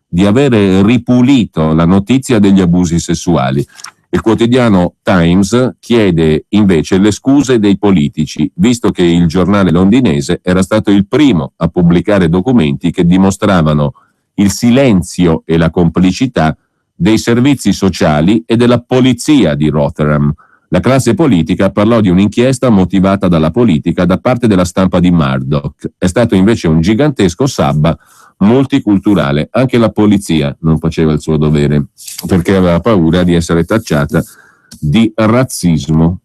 A: di avere ripulito la notizia degli abusi sessuali. Il quotidiano Times chiede invece le scuse dei politici, visto che il giornale londinese era stato il primo a pubblicare documenti che dimostravano il silenzio e la complicità dei servizi sociali e della polizia di Rotherham. La classe politica parlò di un'inchiesta motivata dalla politica da parte della stampa di Murdoch. È stato invece un gigantesco sabba multiculturale. Anche la polizia non faceva il suo dovere perché aveva paura di essere tacciata di razzismo.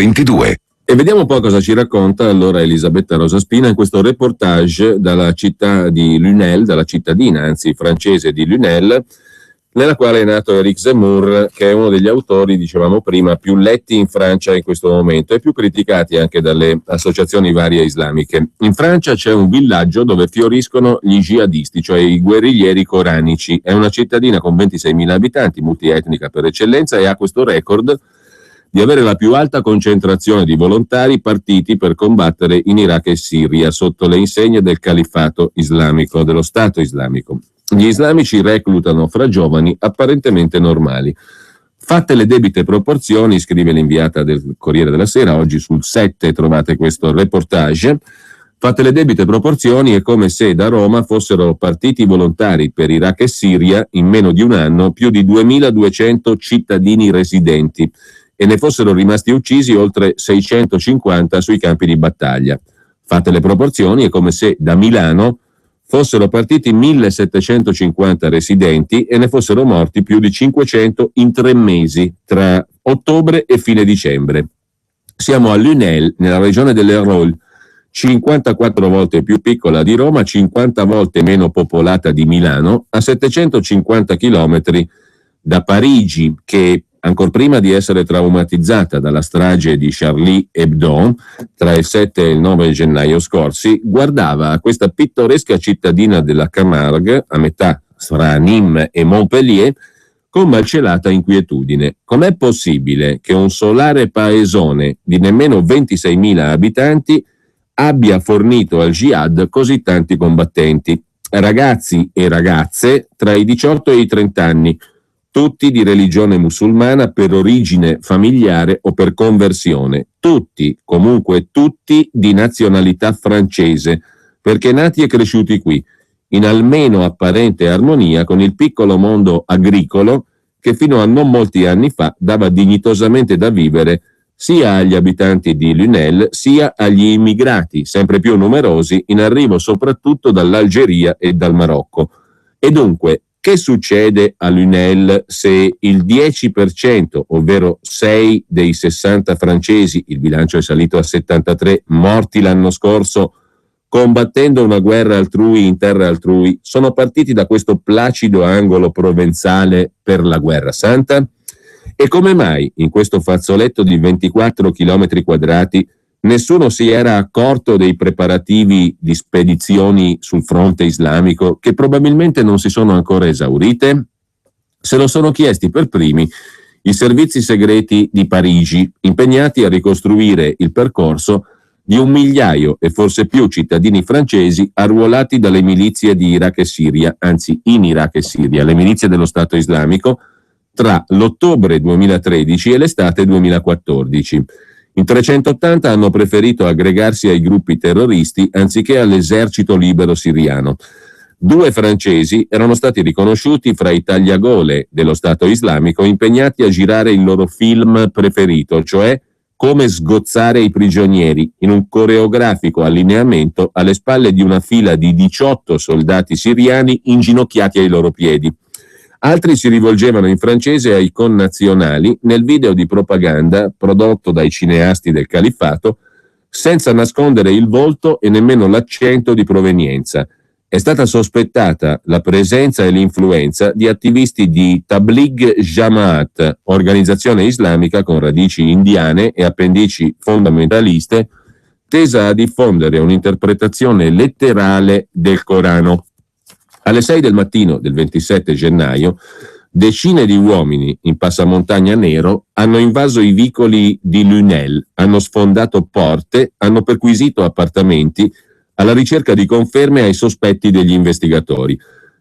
C: 22.
A: E vediamo un po' cosa ci racconta allora Elisabetta Rosaspina in questo reportage dalla città di Lunel, dalla cittadina, anzi francese di Lunel, nella quale è nato Éric Zemmour, che è uno degli autori, dicevamo prima, più letti in Francia in questo momento e più criticati anche dalle associazioni varie islamiche. In Francia c'è un villaggio dove fioriscono gli jihadisti, cioè i guerriglieri coranici. È una cittadina con 26.000 abitanti, multietnica per eccellenza, e ha questo record di avere la più alta concentrazione di volontari partiti per combattere in Iraq e Siria sotto le insegne del califfato islamico, dello Stato islamico. Gli islamici reclutano fra giovani apparentemente normali. Fatte le debite proporzioni, scrive l'inviata del Corriere della Sera, oggi sul 7 trovate questo reportage, fatte le debite proporzioni è come se da Roma fossero partiti volontari per Iraq e Siria in meno di un anno più di 2.200 cittadini residenti e ne fossero rimasti uccisi oltre 650 sui campi di battaglia. Fatte le proporzioni è come se da Milano fossero partiti 1.750 residenti e ne fossero morti più di 500 in 3 mesi, tra ottobre e fine dicembre. Siamo a Lunel, nella regione dell'Hérault, 54 volte più piccola di Roma, 50 volte meno popolata di Milano, a 750 chilometri da Parigi, che ancor prima di essere traumatizzata dalla strage di Charlie Hebdo tra il 7 e il 9 gennaio scorsi, guardava a questa pittoresca cittadina della Camargue, a metà fra Nîmes e Montpellier, con malcelata inquietudine. Com'è possibile che un solare paesone di nemmeno 26.000 abitanti abbia fornito al jihad così tanti combattenti? Ragazzi e ragazze tra i 18 e i 30 anni, tutti di religione musulmana per origine familiare o per conversione, tutti, comunque tutti, di nazionalità francese, perché nati e cresciuti qui, in almeno apparente armonia con il piccolo mondo agricolo che fino a non molti anni fa dava dignitosamente da vivere sia agli abitanti di Lunel sia agli immigrati, sempre più numerosi, in arrivo soprattutto dall'Algeria e dal Marocco. E dunque, che succede a Lunel se il 10%, ovvero 6 dei 60 francesi, il bilancio è salito a 73, morti l'anno scorso combattendo una guerra altrui in terra altrui, sono partiti da questo placido angolo provenzale per la guerra santa? E come mai in questo fazzoletto di 24 chilometri quadrati nessuno si era accorto dei preparativi di spedizioni sul fronte islamico che probabilmente non si sono ancora esaurite? Se lo sono chiesti per primi i servizi segreti di Parigi, impegnati a ricostruire il percorso di 1 migliaio e forse più cittadini francesi arruolati dalle milizie di Iraq e Siria, anzi in Iraq e Siria, le milizie dello Stato islamico, tra l'ottobre 2013 e l'estate 2014. In 380 hanno preferito aggregarsi ai gruppi terroristi anziché all'esercito libero siriano. 2 francesi erano stati riconosciuti fra i tagliagole dello Stato islamico impegnati a girare il loro film preferito, cioè Come sgozzare i prigionieri, in un coreografico allineamento alle spalle di una fila di 18 soldati siriani inginocchiati ai loro piedi. Altri si rivolgevano in francese ai connazionali nel video di propaganda prodotto dai cineasti del califfato, senza nascondere il volto e nemmeno l'accento di provenienza. È stata sospettata la presenza e l'influenza di attivisti di Tabligh Jamaat, organizzazione islamica con radici indiane e appendici fondamentaliste, tesa a diffondere un'interpretazione letterale del Corano. Alle 6 del mattino del 27 gennaio, decine di uomini in passamontagna nero hanno invaso i vicoli di Lunel, hanno sfondato porte, hanno perquisito appartamenti alla ricerca di conferme ai sospetti degli investigatori.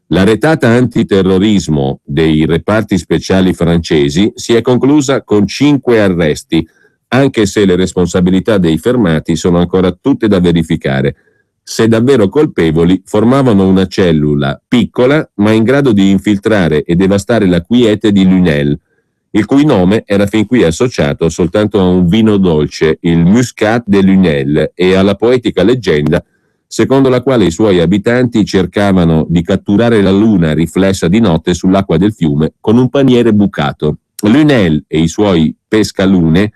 A: La retata antiterrorismo dei reparti speciali francesi si è conclusa con 5 arresti, anche se le responsabilità dei fermati sono ancora tutte da verificare. Se davvero colpevoli, formavano una cellula piccola ma in grado di infiltrare e devastare la quiete di Lunel, il cui nome era fin qui associato soltanto a un vino dolce, il Muscat de Lunel, e alla poetica leggenda secondo la quale i suoi abitanti cercavano di catturare la luna riflessa di notte sull'acqua del fiume con un paniere bucato. Lunel e i suoi pescalune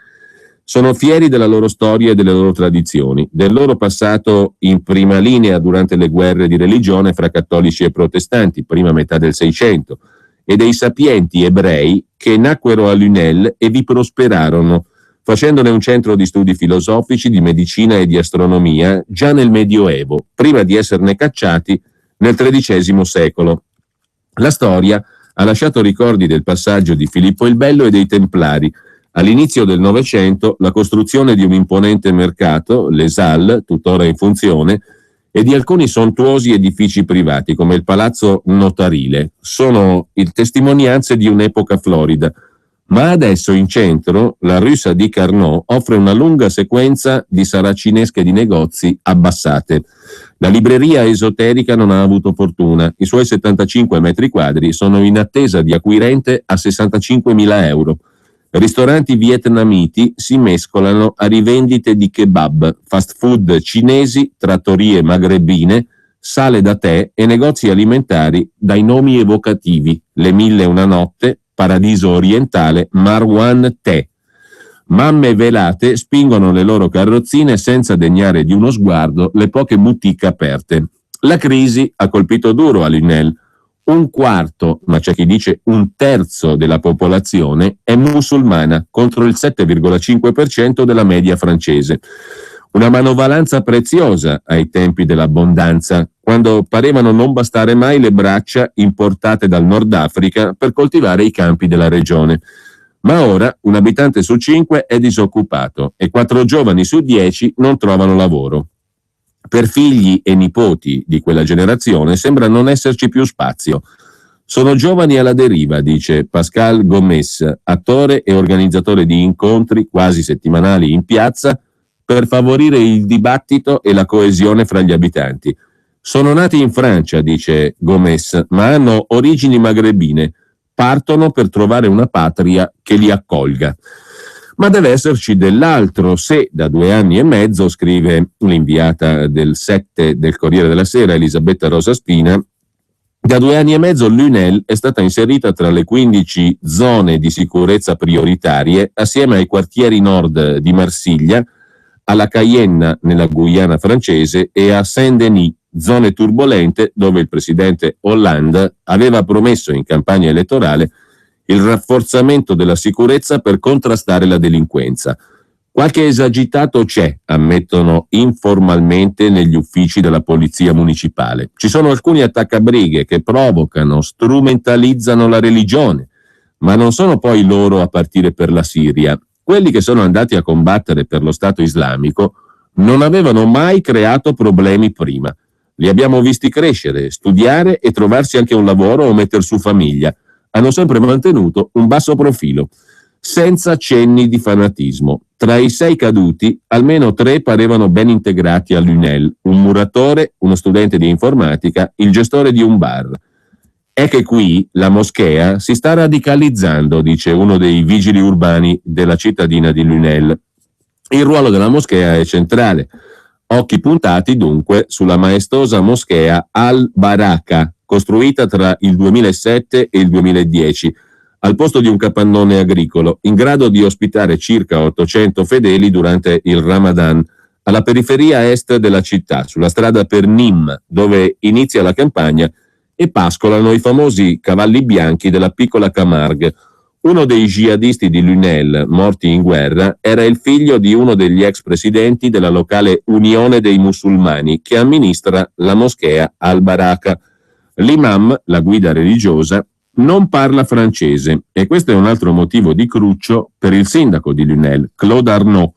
A: Sono fieri della loro storia e delle loro tradizioni, del loro passato in prima linea durante le guerre di religione fra cattolici e protestanti, prima metà del Seicento, e dei sapienti ebrei che nacquero a Lunel e vi prosperarono, facendone un centro di studi filosofici, di medicina e di astronomia già nel Medioevo, prima di esserne cacciati nel XIII secolo. La storia ha lasciato ricordi del passaggio di Filippo il Bello e dei Templari. All'inizio del Novecento la costruzione di un imponente mercato, Les Halles, tuttora in funzione, e di alcuni sontuosi edifici privati come il Palazzo Notarile sono testimonianze di un'epoca florida. Ma adesso in centro la Rue Sadi Carnot offre una lunga sequenza di saracinesche di negozi abbassate. La libreria esoterica non ha avuto fortuna, i suoi 75 metri quadri sono in attesa di acquirente a 65.000 euro. Ristoranti vietnamiti si mescolano a rivendite di kebab, fast food cinesi, trattorie magrebine, sale da tè e negozi alimentari dai nomi evocativi: Le Mille e una Notte, Paradiso Orientale, Marwan Tè. Mamme velate spingono le loro carrozzine senza degnare di uno sguardo le poche boutique aperte. La crisi ha colpito duro a Lunel. Un quarto, ma c'è chi dice un terzo della popolazione è musulmana, contro il 7,5% della media francese. Una manovalanza preziosa ai tempi dell'abbondanza, quando parevano non bastare mai le braccia importate dal Nord Africa per coltivare i campi della regione. Ma ora un abitante su 5 è disoccupato e 4 giovani su 10 non trovano lavoro. Per figli e nipoti di quella generazione sembra non esserci più spazio. Sono giovani alla deriva, dice Pascal Gomes, attore e organizzatore di incontri quasi settimanali in piazza per favorire il dibattito e la coesione fra gli abitanti. Sono nati in Francia, dice Gomes, ma hanno origini magrebine. Partono per trovare una patria che li accolga. Ma deve esserci dell'altro se da 2 anni e mezzo, scrive l'inviata del 7 del Corriere della Sera Elisabetta Rosa Spina, da 2 anni e mezzo Lunel è stata inserita tra le 15 zone di sicurezza prioritarie assieme ai quartieri nord di Marsiglia, alla Cayenne nella Guyana francese e a Saint-Denis, zone turbolente dove il presidente Hollande aveva promesso in campagna elettorale il rafforzamento della sicurezza per contrastare la delinquenza. Qualche esagitato c'è, ammettono informalmente negli uffici della polizia municipale. Ci sono alcuni attaccabrighe che provocano, strumentalizzano la religione, ma non sono poi loro a partire per la Siria. Quelli che sono andati a combattere per lo Stato islamico non avevano mai creato problemi prima. Li abbiamo visti crescere, studiare e trovarsi anche un lavoro o metter su famiglia. Hanno sempre mantenuto un basso profilo, senza cenni di fanatismo. Tra i 6 caduti, almeno 3 parevano ben integrati a Lunel, un muratore, uno studente di informatica, il gestore di un bar. È che qui la moschea si sta radicalizzando, dice uno dei vigili urbani della cittadina di Lunel. Il ruolo della moschea è centrale. Occhi puntati dunque sulla maestosa moschea Al-Baraka, costruita tra il 2007 e il 2010, al posto di un capannone agricolo, in grado di ospitare circa 800 fedeli durante il Ramadan, alla periferia est della città, sulla strada per Nîmes, dove inizia la campagna e pascolano i famosi cavalli bianchi della piccola Camargue. Uno dei jihadisti di Lunel, morti in guerra, era il figlio di uno degli ex presidenti della locale Unione dei Musulmani, che amministra la moschea Al-Baraka. L'imam, la guida religiosa, non parla francese e questo è un altro motivo di cruccio per il sindaco di Lunel, Claude Arnault,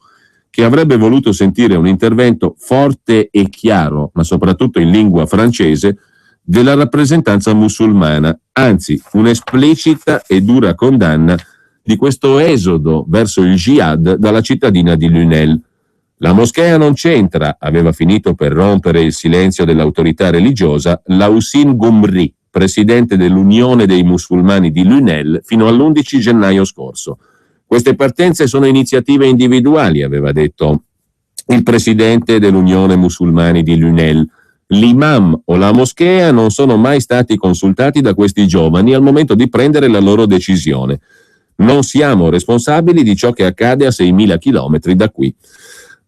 A: che avrebbe voluto sentire un intervento forte e chiaro, ma soprattutto in lingua francese, della rappresentanza musulmana, anzi un'esplicita e dura condanna di questo esodo verso il jihad dalla cittadina di Lunel. La moschea non c'entra, aveva finito per rompere il silenzio dell'autorità religiosa Lausin Gumri, presidente dell'Unione dei Musulmani di Lunel, fino all'11 gennaio scorso. Queste partenze sono iniziative individuali, aveva detto il presidente dell'Unione Musulmani di Lunel. L'imam o la moschea non sono mai stati consultati da questi giovani al momento di prendere la loro decisione. Non siamo responsabili di ciò che accade a 6.000 chilometri da qui.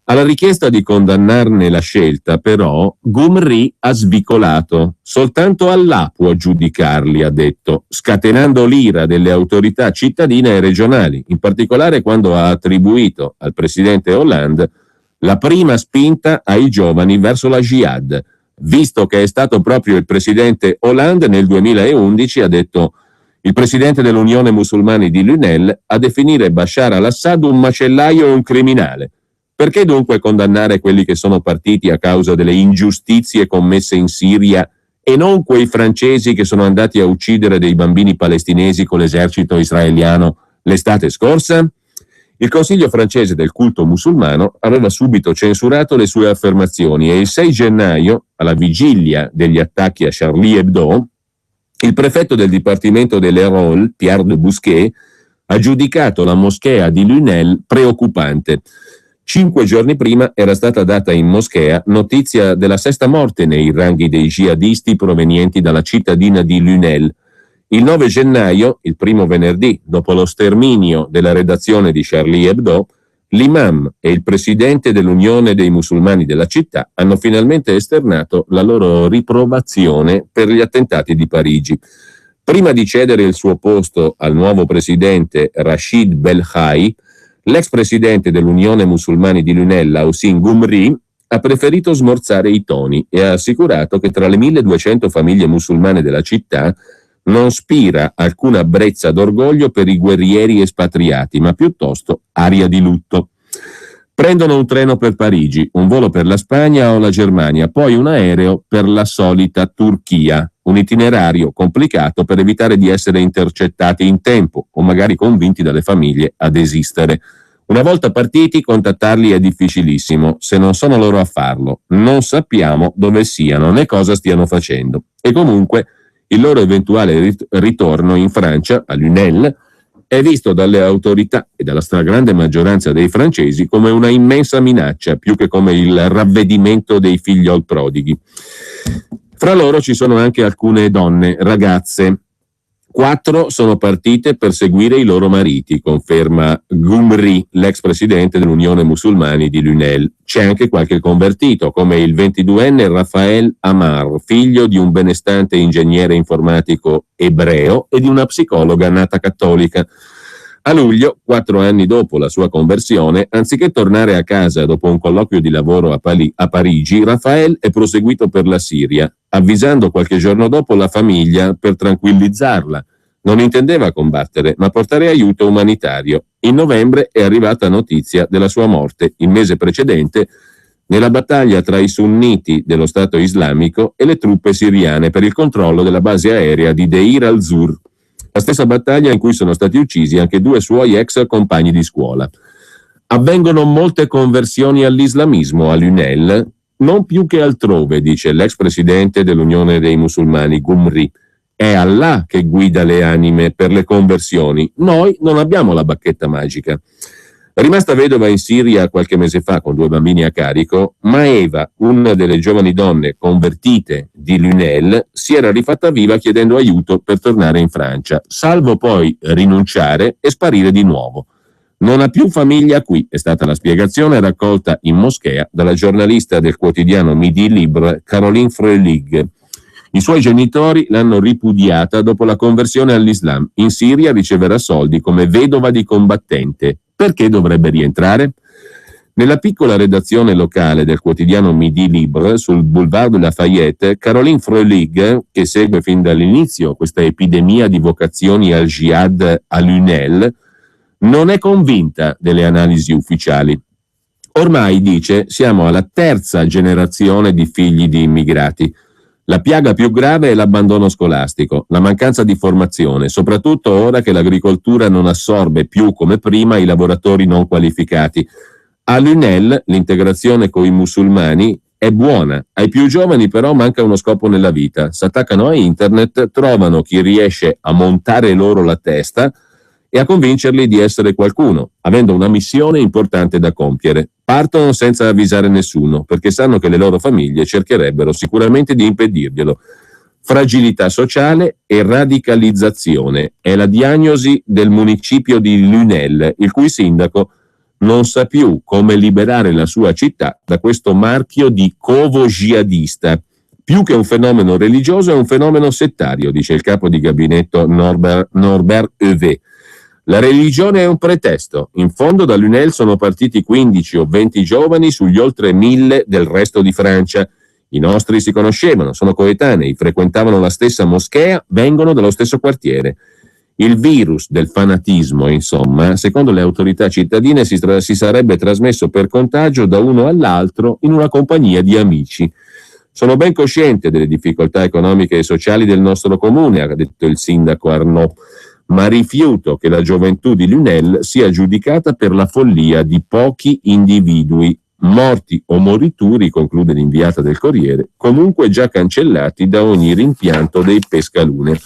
A: Alla richiesta di condannarne la scelta, però, Ghumri ha svicolato. Soltanto Allah può giudicarli, ha detto, scatenando l'ira delle autorità cittadine e regionali, in particolare quando ha attribuito al presidente Hollande la prima spinta ai giovani verso la jihad, visto che è stato proprio il presidente Hollande nel 2011, ha detto il presidente dell'Unione Musulmani di Lunel, a definire Bashar al-Assad un macellaio e un criminale. Perché dunque condannare quelli che sono partiti a causa delle ingiustizie commesse in Siria e non quei francesi che sono andati a uccidere dei bambini palestinesi con l'esercito israeliano l'estate scorsa? Il Consiglio francese del culto musulmano aveva subito censurato le sue affermazioni e il 6 gennaio, alla vigilia degli attacchi a Charlie Hebdo, il prefetto del Dipartimento dell'Hérault, Pierre de Bousquet, ha giudicato la moschea di Lunel preoccupante. 5 giorni prima era stata data in moschea notizia della sesta morte nei ranghi dei jihadisti provenienti dalla cittadina di Lunel. Il 9 gennaio, il primo venerdì, dopo lo sterminio della redazione di Charlie Hebdo, l'imam e il presidente dell'Unione dei Musulmani della città hanno finalmente esternato la loro riprovazione per gli attentati di Parigi. Prima di cedere il suo posto al nuovo presidente Rachid Belkhaï, l'ex presidente dell'Unione Musulmani di Lunel, Hossein Ghumri, ha preferito smorzare i toni e ha assicurato che tra le 1200 famiglie musulmane della città non spira alcuna brezza d'orgoglio per i guerrieri espatriati, ma piuttosto aria di lutto. Prendono un treno per Parigi, un volo per la Spagna o la Germania, poi un aereo per la solita Turchia, un itinerario complicato per evitare di essere intercettati in tempo o magari convinti dalle famiglie a desistere. Una volta partiti, contattarli è difficilissimo, se non sono loro a farlo. Non sappiamo dove siano né cosa stiano facendo. E comunque il loro eventuale ritorno in Francia, a Lunel, è visto dalle autorità e dalla stragrande maggioranza dei francesi come una immensa minaccia, più che come il ravvedimento dei figliol prodighi. Fra loro ci sono anche alcune donne, ragazze. 4 sono partite per seguire i loro mariti, conferma Ghumri, l'ex presidente dell'Unione Musulmani di Lunel. C'è anche qualche convertito, come il 22enne Raphael Amar, figlio di un benestante ingegnere informatico ebreo e di una psicologa nata cattolica. A luglio, 4 anni dopo la sua conversione, anziché tornare a casa dopo un colloquio di lavoro a Parigi, Raphael è proseguito per la Siria, avvisando qualche giorno dopo la famiglia per tranquillizzarla. Non intendeva combattere, ma portare aiuto umanitario. In novembre è arrivata notizia della sua morte, il mese precedente, nella battaglia tra i sunniti dello Stato islamico e le truppe siriane per il controllo della base aerea di Deir al-Zur. La stessa battaglia in cui sono stati uccisi anche 2 suoi ex compagni di scuola. Avvengono molte conversioni all'islamismo a Lunel, non più che altrove, dice l'ex presidente dell'Unione dei Musulmani, Ghumri. È Allah che guida le anime per le conversioni. Noi non abbiamo la bacchetta magica. Rimasta vedova in Siria qualche mese fa con 2 bambini a carico, Maeva, una delle giovani donne convertite di Lunel, si era rifatta viva chiedendo aiuto per tornare in Francia, salvo poi rinunciare e sparire di nuovo. Non ha più famiglia qui, è stata la spiegazione raccolta in moschea dalla giornalista del quotidiano Midi Libre Caroline Freulig. I suoi genitori l'hanno ripudiata dopo la conversione all'Islam. In Siria riceverà soldi come vedova di combattente. Perché dovrebbe rientrare? Nella piccola redazione locale del quotidiano Midi Libre sul Boulevard de Lafayette, Caroline Freulig, che segue fin dall'inizio questa epidemia di vocazioni al jihad a Lunel, non è convinta delle analisi ufficiali. Ormai, dice, siamo alla 3ª generazione di figli di immigrati. La piaga più grave è l'abbandono scolastico, la mancanza di formazione, soprattutto ora che l'agricoltura non assorbe più come prima i lavoratori non qualificati. A Lunel l'integrazione con i musulmani è buona, ai più giovani però manca uno scopo nella vita, s'attaccano a internet, trovano chi riesce a montare loro la testa e a convincerli di essere qualcuno, avendo una missione importante da compiere. Partono senza avvisare nessuno, perché sanno che le loro famiglie cercherebbero sicuramente di impedirglielo. fragilità sociale e radicalizzazione. È la diagnosi del municipio di Lunel, il cui sindaco non sa più come liberare la sua città da questo marchio di covo jihadista. Più che un fenomeno religioso è un fenomeno settario, dice il capo di gabinetto Norbert Heuvet. La religione è un pretesto. In fondo da Lunel sono partiti 15 o 20 giovani sugli oltre 1000 del resto di Francia. I nostri si conoscevano, sono coetanei, frequentavano la stessa moschea, vengono dallo stesso quartiere. Il virus del fanatismo, insomma, secondo le autorità cittadine si sarebbe trasmesso per contagio da uno all'altro in una compagnia di amici. Sono ben cosciente delle difficoltà economiche e sociali del nostro comune, ha detto il sindaco Arnaud, ma rifiuto che la gioventù di Lunel sia giudicata per la follia di pochi individui, morti o morituri, conclude l'inviata del Corriere, comunque già cancellati da ogni rimpianto dei pescalune.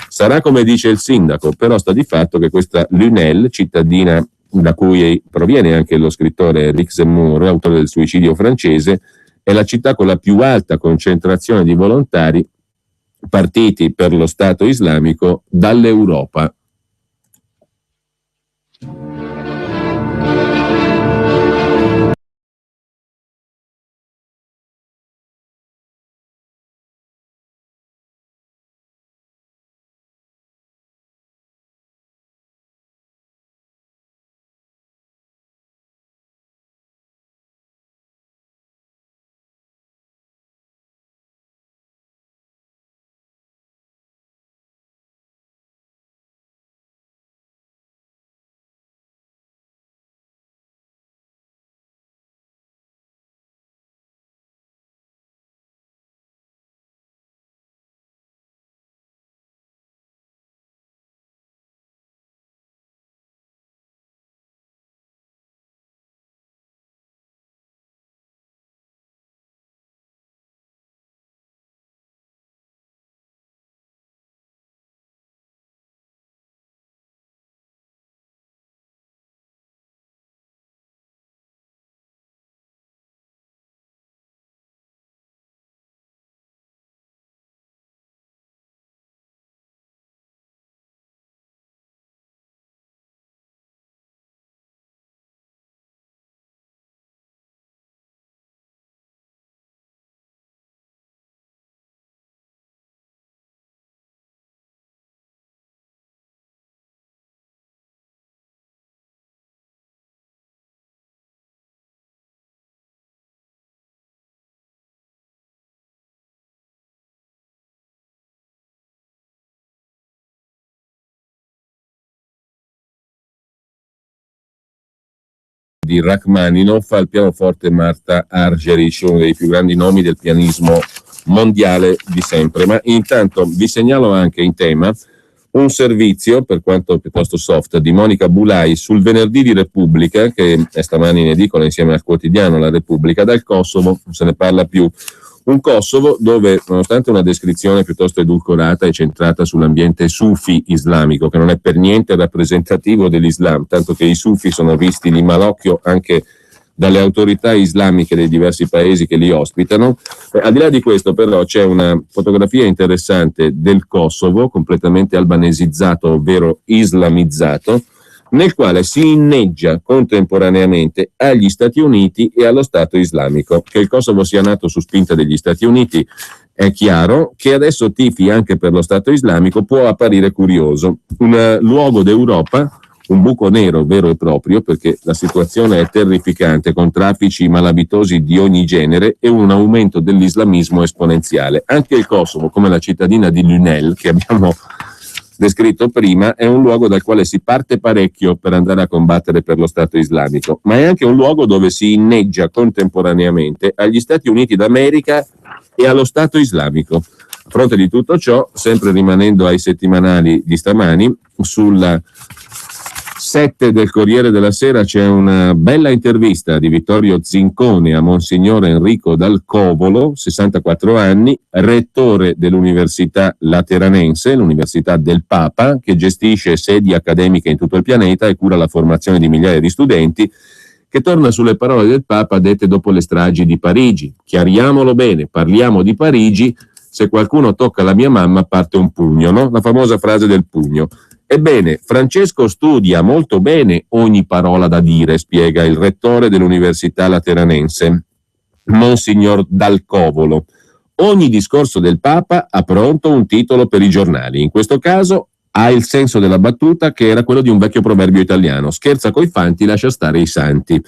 A: Sarà come dice il sindaco, però sta di fatto che questa Lunel, cittadina da cui proviene anche lo scrittore Eric Zemmour, autore del suicidio francese, è la città con la più alta concentrazione di volontari partiti per lo Stato islamico dall'Europa. Di Rachmaninoff al pianoforte Marta Argerich, uno dei più grandi nomi del pianismo mondiale di sempre. Ma intanto vi segnalo anche in tema un servizio, per quanto piuttosto soft, di Monica Bulai sul Venerdì di Repubblica, che è stamani in edicola insieme al quotidiano La Repubblica. Dal Kosovo non se ne parla più. Un Kosovo dove, nonostante una descrizione piuttosto edulcorata e centrata sull'ambiente sufi islamico, che non è per niente rappresentativo dell'Islam, tanto che i sufi sono visti di malocchio anche dalle autorità islamiche dei diversi paesi che li ospitano. Al di là di questo, però, c'è una fotografia interessante del Kosovo, completamente albanesizzato, ovvero islamizzato, nel quale si inneggia contemporaneamente agli Stati Uniti e allo Stato islamico. Che il Kosovo sia nato su spinta degli Stati Uniti è chiaro, che adesso tifi anche per lo Stato islamico può apparire curioso. Un luogo d'Europa, un buco nero vero e proprio, perché la situazione è terrificante, con traffici malavitosi di ogni genere e un aumento dell'islamismo esponenziale. Anche il Kosovo, come la cittadina di Lunel, che abbiamo descritto prima, è un luogo dal quale si parte parecchio per andare a combattere per lo Stato islamico, ma è anche un luogo dove si inneggia contemporaneamente agli Stati Uniti d'America e allo Stato islamico. A fronte di tutto ciò, sempre rimanendo ai settimanali di stamani, sul 7 del Corriere della Sera c'è una bella intervista di Vittorio Zincone a Monsignor Enrico Dal Covolo, 64 anni, rettore dell'Università Lateranense, l'Università del Papa, che gestisce sedi accademiche in tutto il pianeta e cura la formazione di migliaia di studenti, che torna sulle parole del Papa dette dopo le stragi di Parigi. Chiariamolo bene, parliamo di Parigi, se qualcuno tocca la mia mamma parte un pugno, no? La famosa frase del pugno. Ebbene, Francesco studia molto bene ogni parola da dire, spiega il rettore dell'Università Lateranense, Monsignor Dal Covolo. Ogni discorso del Papa ha pronto un titolo per i giornali. In questo caso ha il senso della battuta, che era quello di un vecchio proverbio italiano: scherza coi fanti, lascia stare i santi.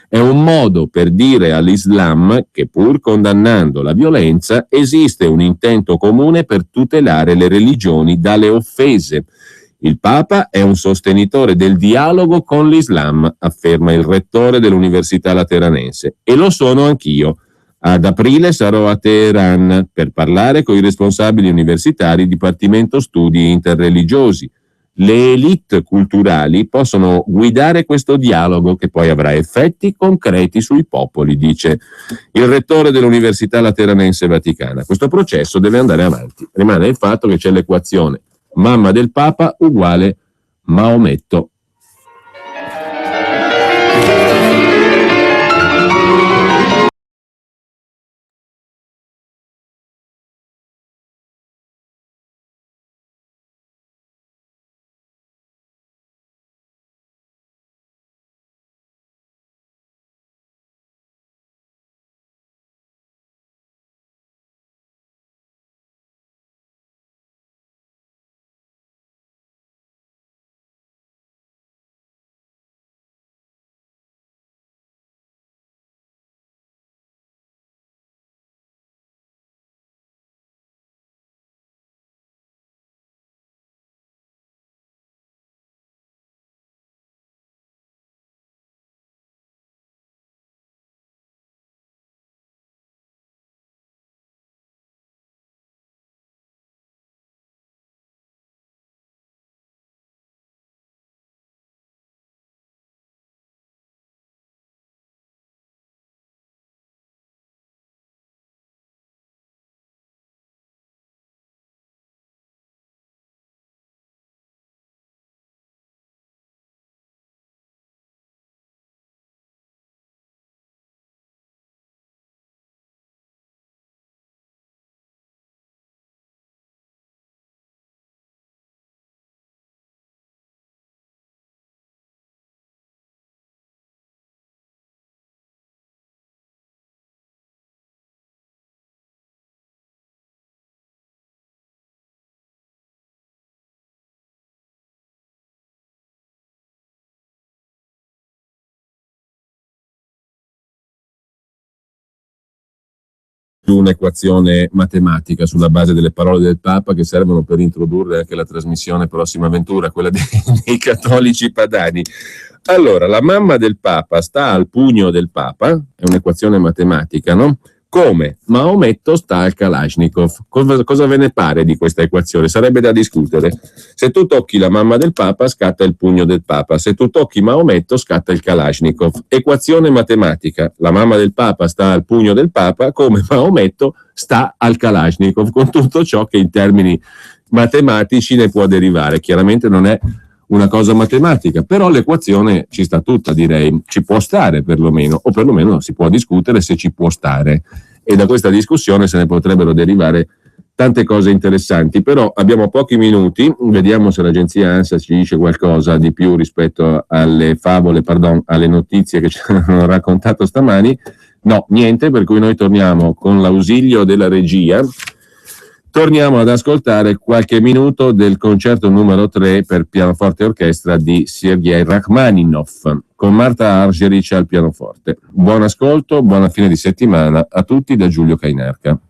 A: È un modo per dire all'Islam che, pur condannando la violenza, esiste un intento comune per tutelare le religioni dalle offese. Il Papa è un sostenitore del dialogo con l'Islam, afferma il rettore dell'Università Lateranense, e lo sono anch'io. Ad aprile sarò a Teheran per parlare con i responsabili universitari Dipartimento Studi Interreligiosi. Le elite culturali possono guidare questo dialogo, che poi avrà effetti concreti sui popoli, dice il rettore dell'Università Lateranense Vaticana. Questo processo deve andare avanti. Rimane il fatto che c'è l'equazione mamma del Papa uguale Maometto. Un'equazione matematica sulla base delle parole del Papa, che servono per introdurre anche la trasmissione Prossima Avventura, quella dei cattolici padani. Allora, la mamma del Papa sta al pugno del Papa, è un'equazione matematica, no? Come Maometto sta al Kalashnikov. Cosa ve ne pare di questa equazione? Sarebbe da discutere. Se tu tocchi la mamma del Papa, scatta il pugno del Papa. Se tu tocchi Maometto, scatta il Kalashnikov. Equazione matematica. La mamma del Papa sta al pugno del Papa, come Maometto sta al Kalashnikov, con tutto ciò che in termini matematici ne può derivare. Chiaramente non è una cosa matematica, però l'equazione ci sta tutta, direi, ci può stare perlomeno, o perlomeno si può discutere se ci può stare, e da questa discussione se ne potrebbero derivare tante cose interessanti. Però abbiamo pochi minuti, vediamo se l'agenzia ANSA ci dice qualcosa di più rispetto alle alle notizie che ci hanno raccontato stamani. No, niente, per cui noi torniamo con l'ausilio della regia. Torniamo ad ascoltare qualche minuto del concerto numero 3 per pianoforte e orchestra di Sergei Rachmaninov, con Marta Argerich al pianoforte. Buon ascolto, buona fine di settimana a tutti da Giulio Cainarca.